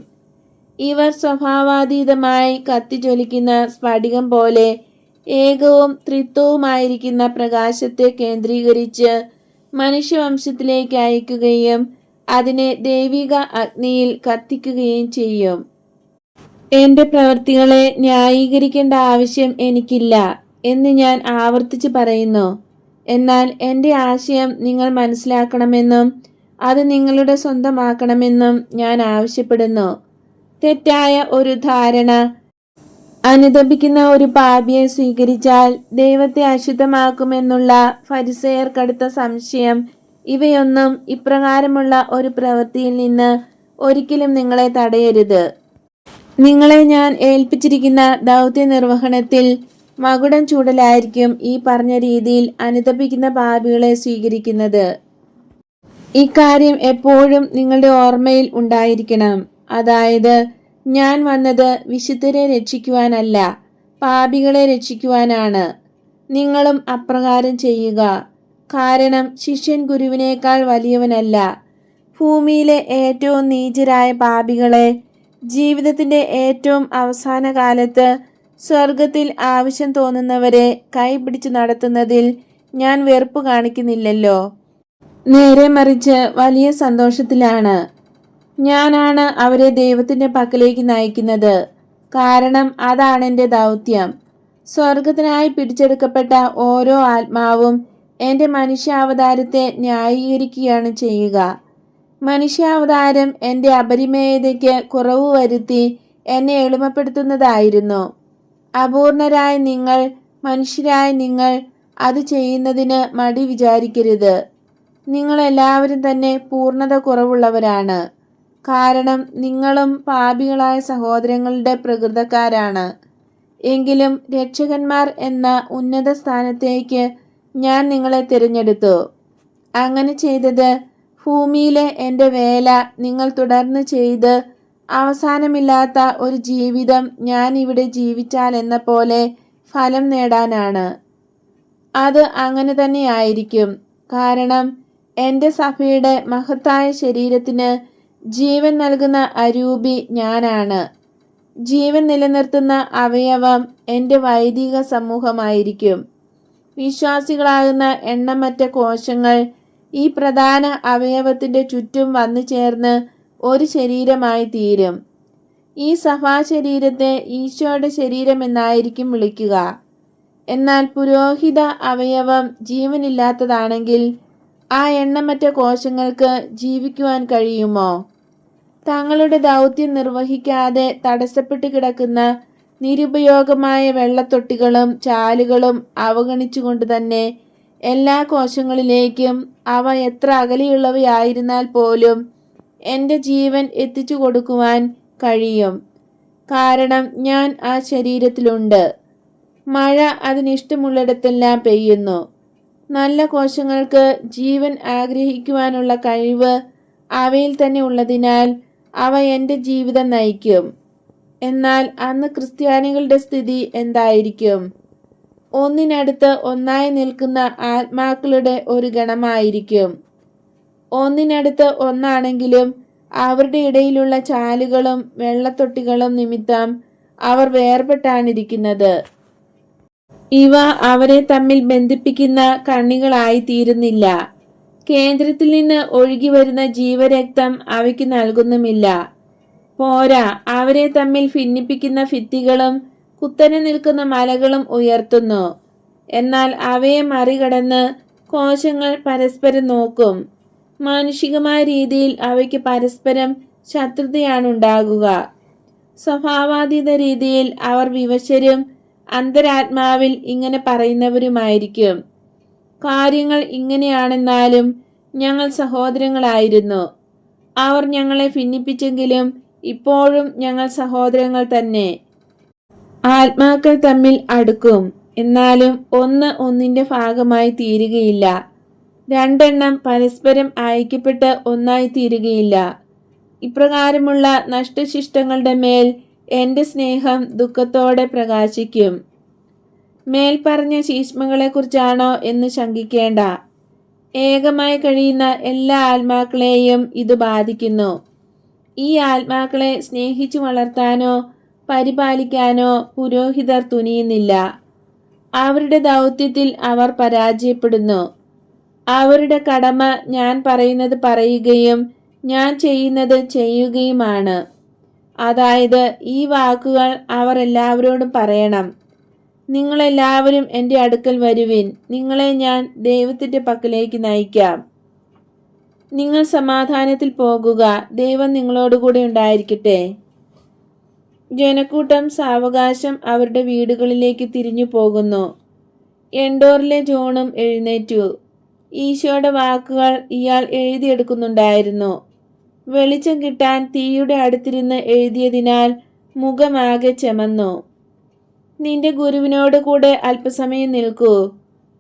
ഇവർ സ്വഭാവാതീതമായി കത്തിജ്വലിക്കുന്ന സ്ഫടികം പോലെ ഏകവും ത്രിത്വവുമായിരിക്കുന്ന പ്രകാശത്തെ കേന്ദ്രീകരിച്ച് മനുഷ്യവംശത്തിലേക്ക് അയക്കുകയും അതിനെ ദൈവിക അഗ്നിയിൽ കത്തിക്കുകയും ചെയ്യും. എൻ്റെ പ്രവൃത്തികളെ ന്യായീകരിക്കേണ്ട ആവശ്യം എനിക്കില്ല എന്ന് ഞാൻ ആവർത്തിച്ച് പറയുന്നു. എന്നാൽ എൻ്റെ ആശയം നിങ്ങൾ മനസ്സിലാക്കണമെന്നും അത് നിങ്ങളുടെ സ്വന്തമാക്കണമെന്നും ഞാൻ ആവശ്യപ്പെടുന്നു. തെറ്റായ ഒരു ധാരണ, അനുതപിക്കുന്ന ഒരു പാപിയെ സ്വീകരിച്ചാൽ ദൈവത്തെ അശുദ്ധമാക്കുമെന്നുള്ള ഫരിസേയർ കടുത്ത സംശയം, ഇവയൊന്നും ഇപ്രകാരമുള്ള ഒരു പ്രവൃത്തിയിൽ നിന്ന് ഒരിക്കലും നിങ്ങളെ തടയരുത്. നിങ്ങളെ ഞാൻ ഏൽപ്പിച്ചിരിക്കുന്ന ദൗത്യ നിർവഹണത്തിൽ മകുടം ചൂടലായിരിക്കും ഈ പറഞ്ഞ രീതിയിൽ അനുതപിക്കുന്ന പാപികളെ സ്വീകരിക്കുന്നത്. ഇക്കാര്യം എപ്പോഴും നിങ്ങളുടെ ഓർമ്മയിൽ ഉണ്ടായിരിക്കണം. അതായത്, ഞാൻ വന്നത് വിശുദ്ധരെ രക്ഷിക്കുവാനല്ല, പാപികളെ രക്ഷിക്കുവാനാണ്. നിങ്ങളും അപ്രകാരം ചെയ്യുക. കാരണം ശിഷ്യൻ ഗുരുവിനേക്കാൾ വലിയവനല്ല. ഭൂമിയിലെ ഏറ്റവും നീചരായ പാപികളെ ജീവിതത്തിൻ്റെ ഏറ്റവും അവസാന കാലത്ത് സ്വർഗത്തിൽ ആവശ്യം തോന്നുന്നവരെ കൈപിടിച്ചു നടത്തുന്നതിൽ ഞാൻ വെറുപ്പ് കാണിക്കുന്നില്ലല്ലോ. നേരെ മറിച്ച് വലിയ സന്തോഷത്തിലാണ്. ഞാനാണ് അവരെ ദൈവത്തിന്റെ പക്കലേക്ക് നയിക്കുന്നത്. കാരണം അതാണ് എൻ്റെ ദൗത്യം. സ്വർഗത്തിനായി പിടിച്ചെടുക്കപ്പെട്ട ഓരോ ആത്മാവും എൻ്റെ മനുഷ്യാവതാരത്തെ ന്യായീകരിക്കുകയാണ് ചെയ്യുക. മനുഷ്യാവതാരം എൻ്റെ അപരിമേയതയ്ക്ക് കുറവ് വരുത്തി എന്നെ എളിമപ്പെടുത്തുന്നതായിരുന്നു. അപൂർണരായ നിങ്ങൾ, മനുഷ്യരായ നിങ്ങൾ അത് ചെയ്യുന്നതിന് മടി വിചാരിക്കരുത്. നിങ്ങളെല്ലാവരും തന്നെ പൂർണ്ണത കുറവുള്ളവരാണ്. കാരണം നിങ്ങളും പാപികളായ സഹോദരങ്ങളുടെ പ്രകൃതക്കാരാണ്. എങ്കിലും രക്ഷകന്മാർ എന്ന ഉന്നത സ്ഥാനത്തേക്ക് ഞാൻ നിങ്ങളെ തിരഞ്ഞെടുത്തു. അങ്ങനെ ചെയ്തത് ഭൂമിയിലെ എൻ്റെ വേല നിങ്ങൾ തുടർന്ന് ചെയ്ത് അവസാനമില്ലാത്ത ഒരു ജീവിതം ഞാൻ ഇവിടെ ജീവിച്ചാൽ എന്ന പോലെ ഫലം നേടാനാണ്. അത് അങ്ങനെ തന്നെയായിരിക്കും. കാരണം എൻ്റെ സഭയുടെ മഹത്തായ ശരീരത്തിന് ജീവൻ നൽകുന്ന അരൂപി ഞാനാണ്. ജീവൻ നിലനിർത്തുന്ന അവയവം എൻ്റെ വൈദിക സമൂഹമായിരിക്കും. വിശ്വാസികളാകുന്ന എണ്ണമറ്റ കോശങ്ങൾ ഈ പ്രധാന അവയവത്തിൻ്റെ ചുറ്റും വന്നു ചേർന്ന് ഒരു ശരീരമായി തീരും. ഈ സഭാശരീരത്തെ ഈശോയുടെ ശരീരം എന്നായിരിക്കും വിളിക്കുക. എന്നാൽ പുരോഹിത അവയവം ജീവനില്ലാത്തതാണെങ്കിൽ ആ എണ്ണമറ്റ കോശങ്ങൾക്ക് ജീവിക്കുവാൻ കഴിയുമോ? തങ്ങളുടെ ദൗത്യം നിർവഹിക്കാതെ തടസ്സപ്പെട്ട് കിടക്കുന്ന നിരുപയോഗമായ വെള്ളത്തൊട്ടികളും ചാലുകളും അവഗണിച്ചുകൊണ്ട് തന്നെ എല്ലാ കോശങ്ങളിലേക്കും അവ എത്ര അകലെയുള്ളവയായിരുന്നാൽ പോലും എൻ്റെ ജീവൻ എത്തിച്ചു കൊടുക്കുവാൻ കഴിയും. കാരണം ഞാൻ ആ ശരീരത്തിലുണ്ട്. മഴ അതിനിഷ്ടമുള്ളിടത്തെല്ലാം പെയ്യുന്നു. നല്ല കോശങ്ങൾക്ക് ജീവൻ ആഗ്രഹിക്കുവാനുള്ള കഴിവ് അവയിൽ തന്നെ ഉള്ളതിനാൽ അവ എൻ്റെ ജീവിതം നയിക്കും. എന്നാൽ അന്ന് ക്രിസ്ത്യാനികളുടെ സ്ഥിതി എന്തായിരിക്കും? ഒന്നിനടുത്ത് ഒന്നായി നിൽക്കുന്ന ആത്മാക്കളുടെ ഒരു ഗണമായിരിക്കും. ഒന്നിനടുത്ത് ഒന്നാണെങ്കിലും അവരുടെ ഇടയിലുള്ള ചാലുകളും വെള്ളത്തൊട്ടികളും നിമിത്തം അവർ വേർപെട്ടാണിരിക്കുന്നത്. ഇവ അവരെ തമ്മിൽ ബന്ധിപ്പിക്കുന്ന കണ്ണികളായി തീരുന്നില്ല. കേന്ദ്രത്തിൽ നിന്ന് ഒഴുകി വരുന്ന ജീവരക്തം അവയ്ക്ക് നൽകുന്നുമില്ല. പോരാ, അവരെ തമ്മിൽ ഭിന്നിപ്പിക്കുന്ന ഭിത്തികളും കുത്തനെ നിൽക്കുന്ന മലകളും ഉയർത്തുന്നു. എന്നാൽ അവയെ മറികടന്ന് കോശങ്ങൾ പരസ്പരം നോക്കും. മാനുഷികമായ രീതിയിൽ അവയ്ക്ക് പരസ്പരം ശത്രുതയാണുണ്ടാകുക. സ്വഭാവാതീത രീതിയിൽ അവർ വിവശരും അന്തരാത്മാവിൽ ഇങ്ങനെ പറയുന്നവരുമായിരിക്കും: കാര്യങ്ങൾ ഇങ്ങനെയാണെന്നാലും ഞങ്ങൾ സഹോദരങ്ങളായിരുന്നു. അവർ ഞങ്ങളെ ഭിന്നിപ്പിച്ചെങ്കിലും ഇപ്പോഴും ഞങ്ങൾ സഹോദരങ്ങൾ തന്നെ. ആത്മാക്കൾ തമ്മിൽ അടുക്കും, എന്നാലും ഒന്ന് ഒന്നിന്റെ ഭാഗമായി തീരുകയില്ല. രണ്ടെണ്ണം പരസ്പരം ഐക്യപ്പെട്ട് ഒന്നായി തീരുകയില്ല. ഇപ്രകാരമുള്ള നഷ്ടശിഷ്ടങ്ങളുടെ മേൽ എൻ്റെ സ്നേഹം ദുഃഖത്തോടെ പ്രകാശിക്കും. മേൽപ്പറഞ്ഞ ശീഷ്മകളെക്കുറിച്ചാണോ എന്ന് ശങ്കിക്കേണ്ട. ഏകമായി കഴിയുന്ന എല്ലാ ആത്മാക്കളെയും ഇത് ബാധിക്കുന്നു. ഈ ആത്മാക്കളെ സ്നേഹിച്ചു വളർത്താനോ പരിപാലിക്കാനോ പുരോഹിതർ തുനിയുന്നില്ല. അവരുടെ ദൗത്യത്തിൽ അവർ പരാജയപ്പെടുന്നു. അവരുടെ കടമ ഞാൻ പറയുന്നത് പറയുകയും ഞാൻ ചെയ്യുന്നത് ചെയ്യുകയുമാണ്. അതായത് ഈ വാക്കുകൾ അവർ എല്ലാവരോടും പറയണം: നിങ്ങളെല്ലാവരും എൻ്റെ അടുക്കൽ വരുവിൻ, നിങ്ങളെ ഞാൻ ദൈവത്തിൻ്റെ പക്കലേക്ക് നയിക്കാം. നിങ്ങൾ സമാധാനത്തിൽ പോകുക, ദൈവം നിങ്ങളോടുകൂടെ ഉണ്ടായിരിക്കട്ടെ. ജനക്കൂട്ടം സാവകാശം അവരുടെ വീടുകളിലേക്ക് തിരിഞ്ഞു പോകുന്നു. എൻഡോറിലെ ജോണും എഴുന്നേറ്റു. ഈശോയുടെ വാക്കുകൾ ഇയാൾ എഴുതിയെടുക്കുന്നുണ്ടായിരുന്നു. വെളിച്ചം കിട്ടാൻ തീയുടെ അടുത്തിരുന്ന് എഴുതിയതിനാൽ മുഖമാകെ ചെമന്നു. നിന്റെ ഗുരുവിനോട് കൂടെ അല്പസമയം നിൽക്കൂ.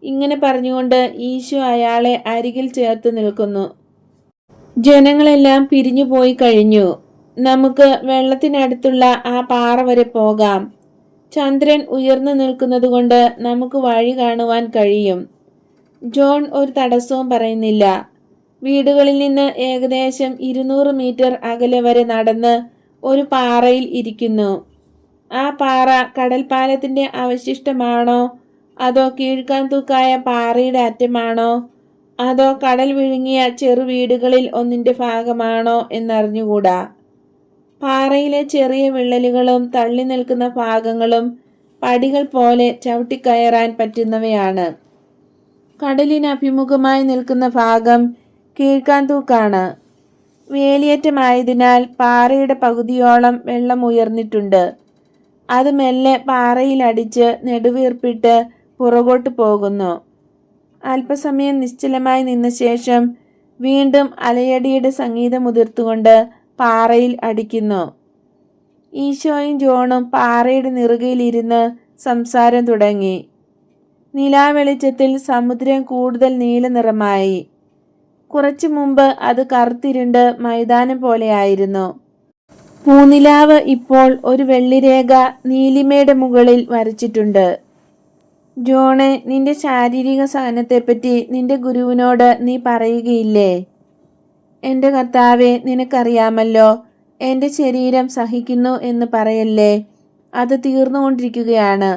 ഇങ്ങനെ പറഞ്ഞുകൊണ്ട് ഈശോ അയാളെ അരികിൽ ചേർത്ത് നിൽക്കുന്നു. ജനങ്ങളെല്ലാം പിരിഞ്ഞു പോയി കഴിഞ്ഞു. നമുക്ക് വെള്ളത്തിനടുത്തുള്ള ആ പാറ വരെ പോകാം. ചന്ദ്രൻ ഉയർന്നു നിൽക്കുന്നത് കൊണ്ട് നമുക്ക് വഴി കാണുവാൻ കഴിയും. ജോൺ ഒരു തടസ്സവും പറയുന്നില്ല. വീടുകളിൽ നിന്ന് ഏകദേശം 200 മീറ്റർ അകലെ വരെ നടന്ന് ഒരു പാറയിൽ ഇരിക്കുന്നു. ആ പാറ കടൽപ്പാലത്തിന്റെ അവശിഷ്ടമാണോ, അതോ കീഴ്ക്കാൻ തൂക്കായ പാറയുടെ അറ്റമാണോ, അതോ കടൽ വിഴുങ്ങിയ ചെറുവീടുകളിൽ ഒന്നിന്റെ ഭാഗമാണോ എന്നറിഞ്ഞുകൂടാ. പാറയിലെ ചെറിയ വിള്ളലുകളും തള്ളി നിൽക്കുന്ന ഭാഗങ്ങളും പടികൾ പോലെ ചവിട്ടിക്കയറാൻ പറ്റുന്നവയാണ്. കടലിന് അഭിമുഖമായി നിൽക്കുന്ന ഭാഗം കീഴ്ക്കാൻ തൂക്കാണ്. വേലിയേറ്റമായതിനാൽ പാറയുടെ പകുതിയോളം വെള്ളം ഉയർന്നിട്ടുണ്ട്. അത് മെല്ലെ പാറയിലടിച്ച് നെടുവീർപ്പിട്ട് പുറകോട്ട് പോകുന്നു. അല്പസമയം നിശ്ചലമായി നിന്ന ശേഷം വീണ്ടും അലയടിയുടെ സംഗീതം ഉതിർത്തുകൊണ്ട് പാറയിൽ അടിക്കുന്നു. ഈശോയും ജോണും പാറയുടെ നെറുകയിലിരുന്ന് സംസാരം തുടങ്ങി. നിലാവെളിച്ചത്തിൽ സമുദ്രം കൂടുതൽ നീല നിറമായി. കുറച്ചു മുമ്പ് അത് കറുത്തിരുണ്ട് മൈതാനം പോലെയായിരുന്നു. പൂനിലാവ് ഇപ്പോൾ ഒരു വെള്ളിരേഖ നീലിമയുടെ മുകളിൽ വരച്ചിട്ടുണ്ട്. ജോണെ, നിന്റെ ശാരീരിക സഹനത്തെപ്പറ്റി നിന്റെ ഗുരുവിനോട് നീ പറയുകയില്ലേ? എൻ്റെ കർത്താവെ, നിനക്കറിയാമല്ലോ, എൻ്റെ ശരീരം സഹിക്കുന്നു എന്ന് പറയല്ലേ. അത് തീർന്നുകൊണ്ടിരിക്കുകയാണ്.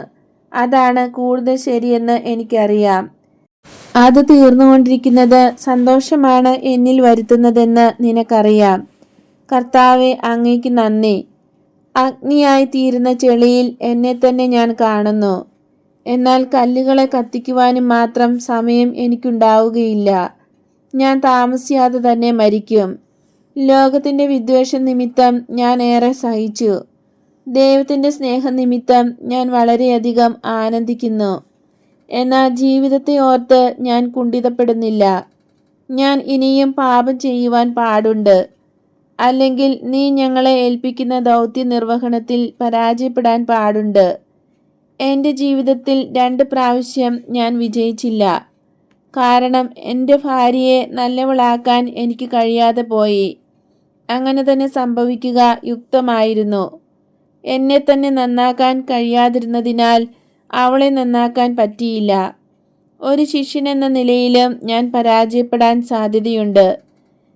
അതാണ് കൂടുതൽ ശരിയെന്ന് എനിക്കറിയാം. അത് തീർന്നുകൊണ്ടിരിക്കുന്നത് സന്തോഷമാണ് എന്നിൽ വരുത്തുന്നതെന്ന് നിനക്കറിയാം. കർത്താവെ, അങ്ങേക്ക് നന്ദി. അഗ്നിയായി തീരുന്ന ചെളിയിൽ എന്നെ തന്നെ ഞാൻ കാണുന്നു. എന്നാൽ കല്ലുകളെ കത്തിക്കുവാനും മാത്രം സമയം എനിക്കുണ്ടാവുകയില്ല. ഞാൻ താമസിയാതെ തന്നെ മരിക്കും. ലോകത്തിൻ്റെ വിദ്വേഷം നിമിത്തം ഞാൻ ഏറെ സഹിച്ചു. ദൈവത്തിൻ്റെ സ്നേഹനിമിത്തം ഞാൻ വളരെയധികം ആനന്ദിക്കുന്നു. എന്നാൽ ജീവിതത്തെ ഓർത്ത് ഞാൻ കുണ്ഠിതപ്പെടുന്നില്ല. ഞാൻ ഇനിയും പാപം ചെയ്യുവാൻ പാടുണ്ട്. അല്ലെങ്കിൽ നീ ഞങ്ങളെ ഏൽപ്പിക്കുന്ന ദൗത്യ നിർവഹണത്തിൽ പരാജയപ്പെടാൻ പാടുണ്ട്. എൻ്റെ ജീവിതത്തിൽ 2 പ്രാവശ്യം ഞാൻ വിജയിച്ചില്ല. കാരണം എൻ്റെ ഭാര്യയെ നല്ലവളാക്കാൻ എനിക്ക് കഴിയാതെ പോയി. അങ്ങനെ തന്നെ സംഭവിക്കുക യുക്തമായിരുന്നു. എന്നെ തന്നെ നന്നാക്കാൻ കഴിയാതിരുന്നതിനാൽ അവളെ നന്നാക്കാൻ പറ്റിയില്ല. ഒരു ശിഷ്യനെന്ന നിലയിലും ഞാൻ പരാജയപ്പെടാൻ സാധ്യതയുണ്ട്.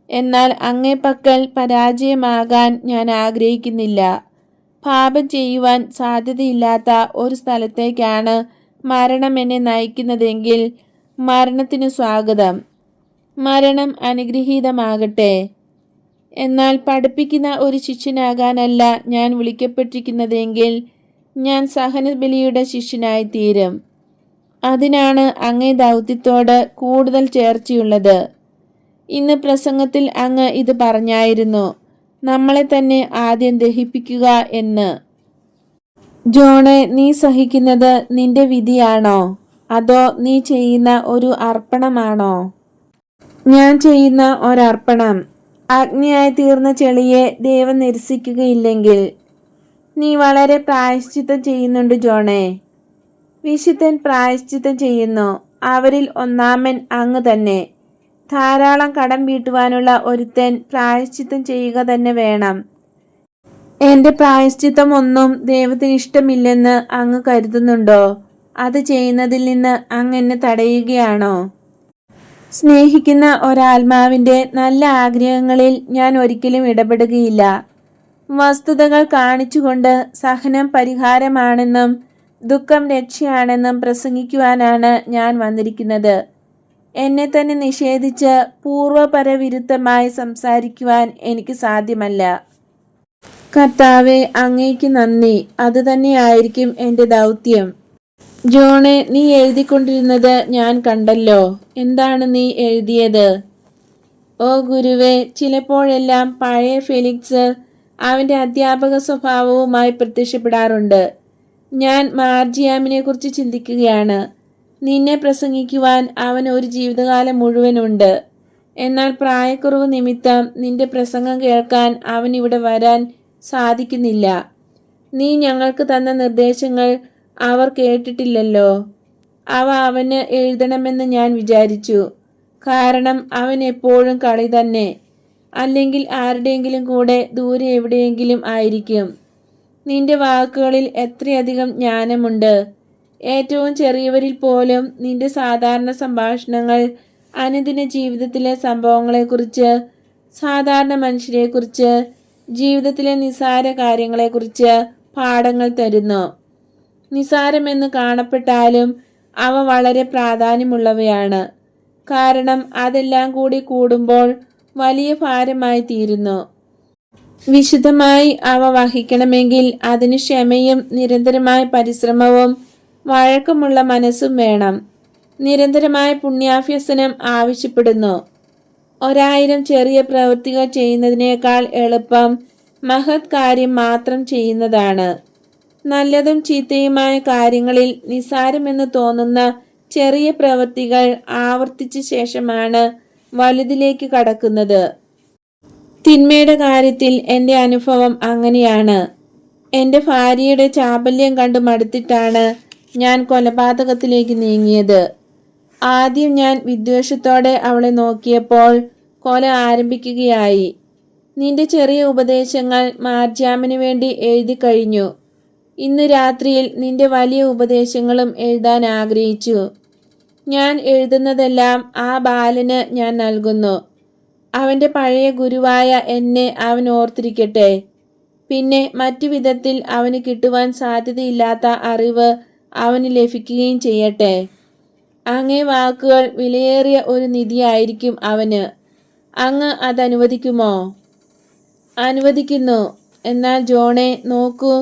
എന്നാൽ അങ്ങേപ്പക്കൽ പരാജയമാകാൻ ഞാൻ ആഗ്രഹിക്കുന്നില്ല. പാപം ചെയ്യുവാൻ സാധ്യതയില്ലാത്ത ഒരു സ്ഥലത്തേക്കാണ് മരണം എന്നെ നയിക്കുന്നതെങ്കിൽ മരണത്തിനു സ്വാഗതം. മരണം അനുഗ്രഹീതമാകട്ടെ. എന്നാൽ പഠിപ്പിക്കുന്ന ഒരു ശിഷ്യനാകാനല്ല ഞാൻ വിളിക്കപ്പെട്ടിരിക്കുന്നതെങ്കിൽ ഞാൻ സഹനബലിയുടെ ശിഷ്യനായി തീരും. അതിനാണ് അങ്ങേ ദൗത്യത്തോട് കൂടുതൽ ചേർച്ചയുള്ളത്. ഇന്ന് പ്രസംഗത്തിൽ അങ്ങ് ഇത് പറഞ്ഞായിരുന്നു, നമ്മളെ തന്നെ ആദ്യം ദഹിപ്പിക്കുക എന്ന്. ജോണെ, നീ സഹിക്കുന്നത് നിന്റെ വിധിയാണോ, അതോ നീ ചെയ്യുന്ന ഒരു അർപ്പണമാണോ? ഞാൻ ചെയ്യുന്ന ഒരർപ്പണം. അഗ്നിയായി തീർന്ന ചെളിയെ ദൈവം നിരസിക്കുകയില്ലെങ്കിൽ. നീ വളരെ പ്രായശ്ചിത്തം ചെയ്യുന്നുണ്ട് ജോണെ. വിശുദ്ധൻ പ്രായശ്ചിത്തം ചെയ്യുന്നു. അവരിൽ ഒന്നാമൻ അങ്ങ് തന്നെ. ധാരാളം കടം വീട്ടുവാനുള്ള ഒരുത്തൻ പ്രായശ്ചിത്തം ചെയ്യുക തന്നെ വേണം. എൻ്റെ പ്രായശ്ചിത്തം ഒന്നും ദൈവത്തിന് ഇഷ്ടമില്ലെന്ന് അങ്ങ് കരുതുന്നുണ്ടോ? അത് ചെയ്യുന്നതിൽ നിന്ന് അങ്ങ് എന്നെ തടയുകയാണോ? സ്നേഹിക്കുന്ന ഒരാത്മാവിൻ്റെ നല്ല ആഗ്രഹങ്ങളിൽ ഞാൻ ഒരിക്കലും ഇടപെടുകയില്ല. വസ്തുതകൾ കാണിച്ചുകൊണ്ട് സഹനം പരിഹാരമാണെന്നും ദുഃഖം രക്ഷയാണെന്നും പ്രസംഗിക്കുവാനാണ് ഞാൻ വന്നിരിക്കുന്നത്. എന്നെ തന്നെ നിഷേധിച്ച് പൂർവപരവിരുദ്ധമായി സംസാരിക്കുവാൻ എനിക്ക് സാധ്യമല്ല. കർത്താവെ, അങ്ങേക്ക് നന്ദി. അതുതന്നെയായിരിക്കും എൻ്റെ ദൗത്യം. ജോണെ, നീ എഴുതിക്കൊണ്ടിരുന്നത് ഞാൻ കണ്ടല്ലോ. എന്താണ് നീ എഴുതിയത്? ഓ ഗുരുവേ, ചിലപ്പോഴെല്ലാം പഴയ ഫെലിക്സ് അവൻ്റെ അധ്യാപക സ്വഭാവവുമായി പ്രത്യക്ഷപ്പെടാറുണ്ട്. ഞാൻ മാർജിയാമിനെ കുറിച്ച് ചിന്തിക്കുകയാണ്. നിന്നെ പ്രസംഗിക്കുവാൻ അവൻ ഒരു ജീവിതകാലം മുഴുവനുണ്ട്. എന്നാൽ പ്രായക്കുറവ് നിമിത്തം നിന്റെ പ്രസംഗം കേൾക്കാൻ അവൻ ഇവിടെ വരാൻ സാധിക്കുന്നില്ല. നീ ഞങ്ങൾക്ക് തന്ന നിർദ്ദേശങ്ങൾ അവർ കേട്ടിട്ടില്ലല്ലോ. അവ അവന് എഴുതണമെന്ന് ഞാൻ വിചാരിച്ചു. കാരണം അവൻ എപ്പോഴും കളി തന്നെ. അല്ലെങ്കിൽ ആരുടെയെങ്കിലും കൂടെ ദൂരെ എവിടെയെങ്കിലും ആയിരിക്കും. നിന്റെ വാക്കുകളിൽ എത്രയധികം ജ്ഞാനമുണ്ട്. ഏറ്റവും ചെറിയവരിൽ പോലും നിന്റെ സാധാരണ സംഭാഷണങ്ങൾ അനുദിന ജീവിതത്തിലെ സംഭവങ്ങളെക്കുറിച്ച്, സാധാരണ മനുഷ്യരെക്കുറിച്ച്, ജീവിതത്തിലെ നിസ്സാര കാര്യങ്ങളെക്കുറിച്ച് പാഠങ്ങൾ തരുന്നു. നിസാരമെന്ന് കാണപ്പെട്ടാലും അവ വളരെ പ്രാധാന്യമുള്ളവയാണ്. കാരണം അതെല്ലാം കൂടി കൂടുമ്പോൾ വലിയ ഭാരമായി തീരുന്നു. വിശുദ്ധമായി അവ വഹിക്കണമെങ്കിൽ അതിന് ക്ഷമയും നിരന്തരമായ പരിശ്രമവും വഴക്കമുള്ള മനസ്സും വേണം. നിരന്തരമായ പുണ്യാഭ്യസനം ആവശ്യപ്പെടുന്നു. 1000 ചെറിയ പ്രവൃത്തികൾ ചെയ്യുന്നതിനേക്കാൾ എളുപ്പം മഹത് കാര്യം മാത്രം ചെയ്യുന്നതാണ്. നല്ലതും ചീത്തയുമായ കാര്യങ്ങളിൽ നിസാരമെന്ന് തോന്നുന്ന ചെറിയ പ്രവൃത്തികൾ ആവർത്തിച്ച ശേഷമാണ് വലുതിലേക്ക് കടക്കുന്നത്. തിന്മയുടെ കാര്യത്തിൽ എൻ്റെ അനുഭവം അങ്ങനെയാണ്. എൻ്റെ ഭാര്യയുടെ ചാപല്യം കണ്ടു മടുത്തിട്ടാണ് ഞാൻ കൊലപാതകത്തിലേക്ക് നീങ്ങിയത്. ആദ്യം ഞാൻ വിദ്വേഷത്തോടെ അവളെ നോക്കിയപ്പോൾ കൊല ആരംഭിക്കുകയായി. നിന്റെ ചെറിയ ഉപദേശങ്ങൾ മാർജാമിന് വേണ്ടി എഴുതി കഴിഞ്ഞു. ഇന്ന് രാത്രിയിൽ നിന്റെ വലിയ ഉപദേശങ്ങളും എഴുതാൻ ആഗ്രഹിച്ചു. ഞാൻ എഴുതുന്നതെല്ലാം ആ ബാലന് ഞാൻ നൽകുന്നു. അവൻ്റെ പഴയ ഗുരുവായ എന്നെ അവൻ ഓർത്തിരിക്കട്ടെ. പിന്നെ മറ്റു വിധത്തിൽ അവന് കിട്ടുവാൻ സാധ്യതയില്ലാത്ത അറിവ് അവന് ലഭിക്കുകയും ചെയ്യട്ടെ. അങ്ങേ വാക്കുകൾ വിലയേറിയ ഒരു നിധിയായിരിക്കും അവന്. അങ്ങ് അതനുവദിക്കുമോ? അനുവദിക്കുന്നു. എന്നാൽ ജോണെ, നോക്കൂ,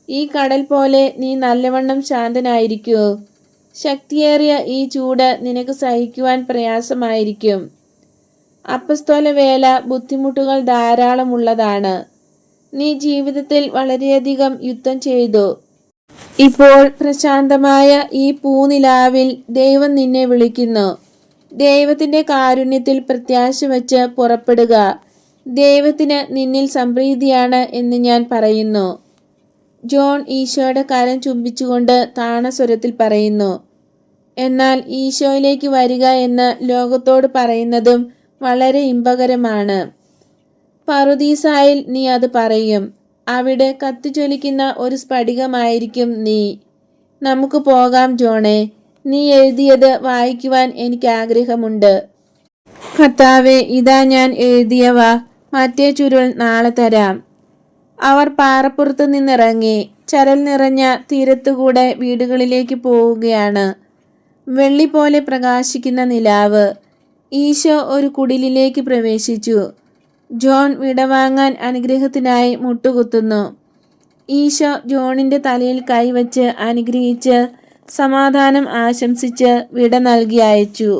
ഈ കടൽ പോലെ നീ നല്ലവണ്ണം ശാന്തനായിരിക്കൂ. ശക്തിയേറിയ ഈ ചൂട് നിനക്ക് സഹിക്കുവാൻ പ്രയാസമായിരിക്കും. അപ്പസ്തോല വേല ബുദ്ധിമുട്ടുകൾ ധാരാളമുള്ളതാണ്. നീ ജീവിതത്തിൽ വളരെയധികം യുദ്ധം ചെയ്തു. ഇപ്പോൾ പ്രശാന്തമായ ഈ പൂനിലാവിൽ ദൈവം നിന്നെ വിളിക്കുന്നു. ദൈവത്തിൻ്റെ കാരുണ്യത്തിൽ പ്രത്യാശ വച്ച് പുറപ്പെടുക. ദൈവത്തിന് നിന്നിൽ സംപ്രീതിയാണ് എന്ന് ഞാൻ പറയുന്നു. ജോൺ ഈശോയുടെ കരം ചുംബിച്ചുകൊണ്ട് താണസ്വരത്തിൽ പറയുന്നു. എന്നാൽ ഈശോയിലേക്ക് വരിക എന്ന് ലോകത്തോട് പറയുന്നതും വളരെ ഇമ്പകരമാണ്. പറുദീസായിൽ നീ അത് പറയും. അവിടെ കത്തിജ്വലിക്കുന്ന ഒരു സ്ഫടികമായിരിക്കും നീ. നമുക്ക് പോകാം ജോണെ. നീ എഴുതിയത് വായിക്കുവാൻ എനിക്ക് ആഗ്രഹമുണ്ട്. കർത്താവേ, ഇതാ ഞാൻ എഴുതിയവ. മറ്റേ ചുരുൾ നാളെ തരാം. അവർ പാറപ്പുറത്ത് നിന്നിറങ്ങി ചരൽ നിറഞ്ഞ തീരത്തുകൂടെ വീടുകളിലേക്ക് പോവുകയാണ്. വെള്ളി പോലെ പ്രകാശിക്കുന്ന നിലാവ്. ഈശോ ഒരു കുടിലിലേക്ക് പ്രവേശിച്ചു. ജോൺ വിടവാങ്ങാൻ അനുഗ്രഹത്തിനായി മുട്ടുകുത്തുന്നു. ഈശോ ജോണിൻ്റെ തലയിൽ കൈവച്ച് അനുഗ്രഹിച്ച് സമാധാനം ആശംസിച്ച് വിട നൽകി അയച്ചു.